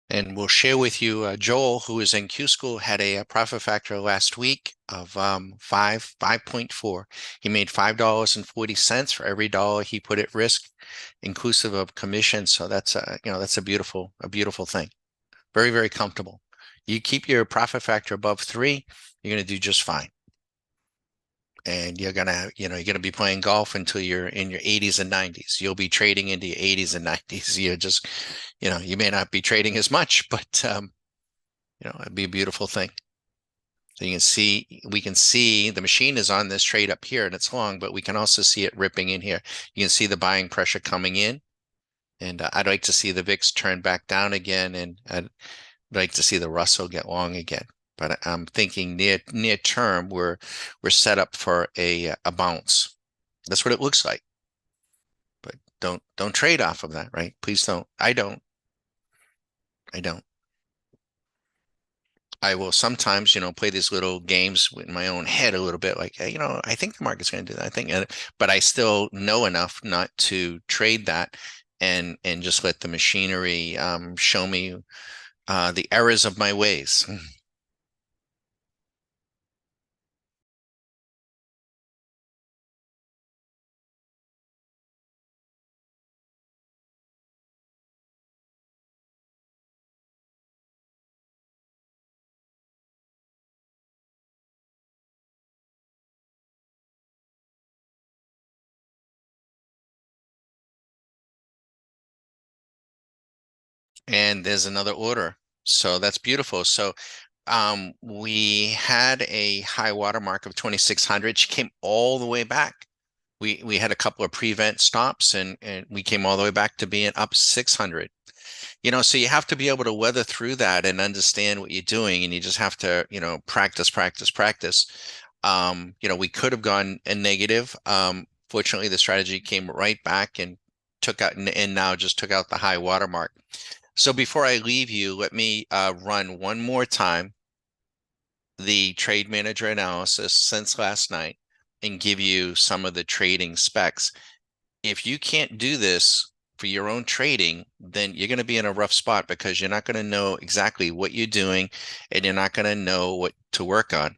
[SPEAKER 1] And we'll share with you, Joel, who is in Q School, had a profit factor last week of 5.4. He made $5.40 for every dollar he put at risk, inclusive of commission. So that's a beautiful thing. Very, very comfortable. You keep your profit factor above 3, you're going to do just fine. And you're gonna be playing golf until you're in your 80s and 90s. You'll be trading into your 80s and 90s. You're just, you may not be trading as much, but it'd be a beautiful thing. So we can see the machine is on this trade up here and it's long, but we can also see it ripping in here. You can see the buying pressure coming in, and I'd like to see the VIX turn back down again, and I'd like to see the Russell get long again. But I'm thinking near term, we're set up for a bounce. That's what it looks like. But don't trade off of that, right? Please don't. I don't. I will sometimes, play these little games in my own head a little bit, like, hey, I think the market's going to do that. I think, but I still know enough not to trade that, and just let the machinery show me the errors of my ways. And there's another order. So that's beautiful. So we had a high water mark of 2,600. She came all the way back. We had a couple of prevent stops, and we came all the way back to being up 600. So you have to be able to weather through that and understand what you're doing, and you just have to, practice, practice, practice. We could have gone a negative. Fortunately, the strategy came right back and took out, and now just took out the high water mark. So before I leave you, let me run one more time the trade manager analysis since last night and give you some of the trading specs. If you can't do this for your own trading, then you're going to be in a rough spot, because you're not going to know exactly what you're doing, and you're not going to know what to work on.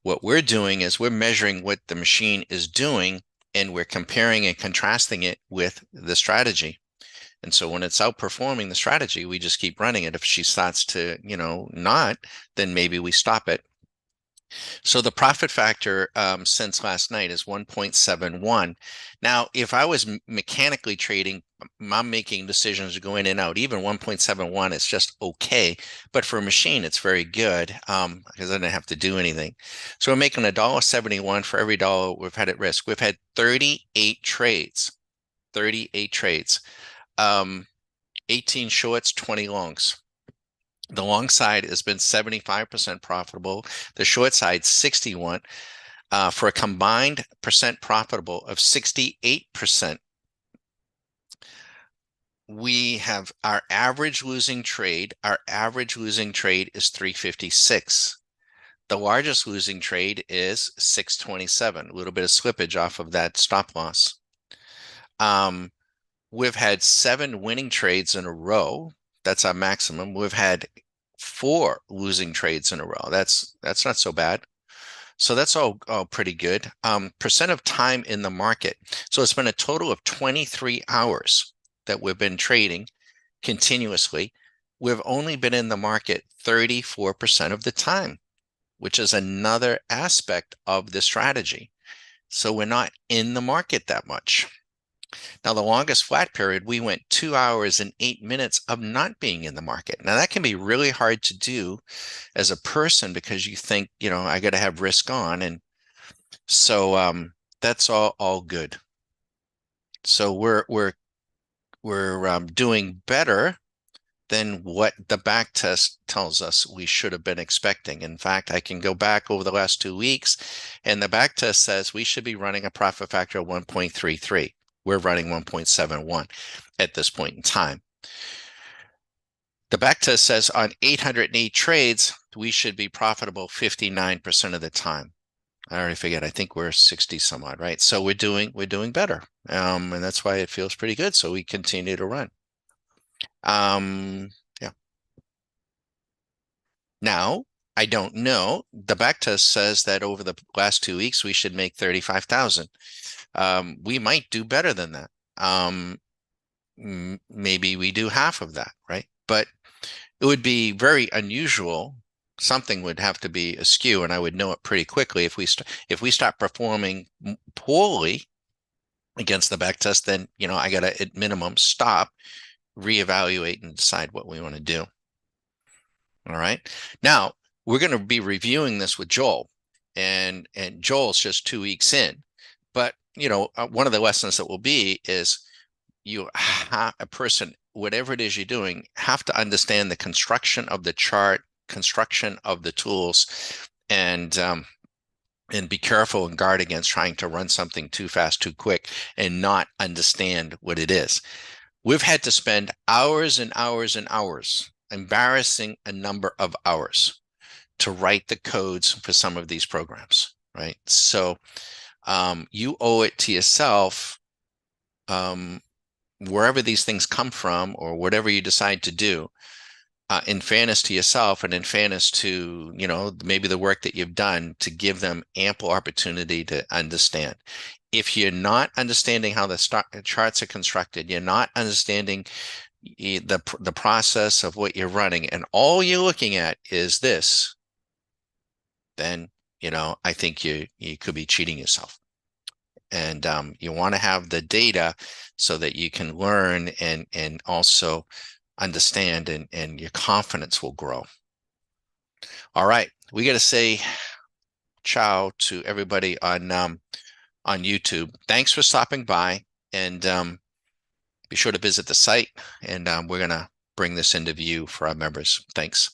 [SPEAKER 1] What we're doing is we're measuring what the machine is doing, and we're comparing and contrasting it with the strategy. And so when it's outperforming the strategy, we just keep running it. If she starts to, not, then maybe we stop it. So the profit factor since last night is 1.71. Now, if I was mechanically trading, I'm making decisions to go in and out. Even 1.71 is just okay. But for a machine, it's very good because I didn't have to do anything. So we're making $1.71 for every dollar we've had at risk. We've had 38 trades, 38 trades, 18 shorts, 20 longs. The long side has been 75% profitable. The short side, 61, for a combined percent profitable of 68%. We have our average losing trade. Our average losing trade is 356. The largest losing trade is 627, a little bit of slippage off of that stop loss. We've had 7 winning trades in a row. That's our maximum. We've had 4 losing trades in a row. That's not so bad. So that's all pretty good. Percent of time in the market. So it's been a total of 23 hours that we've been trading continuously. We've only been in the market 34% of the time, which is another aspect of the strategy. So we're not in the market that much. Now, the longest flat period, we went 2 hours and 8 minutes of not being in the market. Now, that can be really hard to do as a person because you think, I got to have risk on. And so that's all good. So we're doing better than what the back test tells us we should have been expecting. In fact, I can go back over the last 2 weeks, and the back test says we should be running a profit factor of 1.33. We're running 1.71 at this point in time. The back test says on 808 trades, we should be profitable 59% of the time. I already forget. I think we're 60 some odd, right? So we're doing better. And that's why it feels pretty good. So we continue to run. Yeah. Now, I don't know. The back test says that over the last 2 weeks, we should make 35,000. We might do better than that. Maybe we do half of that, right? But it would be very unusual. Something would have to be askew, and I would know it pretty quickly. If we start performing poorly against the back test, then I got to at minimum stop, reevaluate, and decide what we want to do. All right. Now we're going to be reviewing this with Joel, and Joel's just 2 weeks in, but one of the lessons that will be is a person, whatever it is you're doing, have to understand the construction of the chart, construction of the tools, and be careful and guard against trying to run something too fast, too quick, and not understand what it is. We've had to spend hours and hours and hours, embarrassing a number of hours, to write the codes for some of these programs, right? So you owe it to yourself, wherever these things come from or whatever you decide to do, in fairness to yourself and in fairness to, maybe the work that you've done, to give them ample opportunity to understand. If you're not understanding how the charts are constructed, you're not understanding the process of what you're running, and all you're looking at is this, then, I think you could be cheating yourself. And you want to have the data so that you can learn and also understand, and your confidence will grow. All right, we got to say ciao to everybody on YouTube. Thanks for stopping by, and be sure to visit the site, and we're going to bring this into view for our members. Thanks.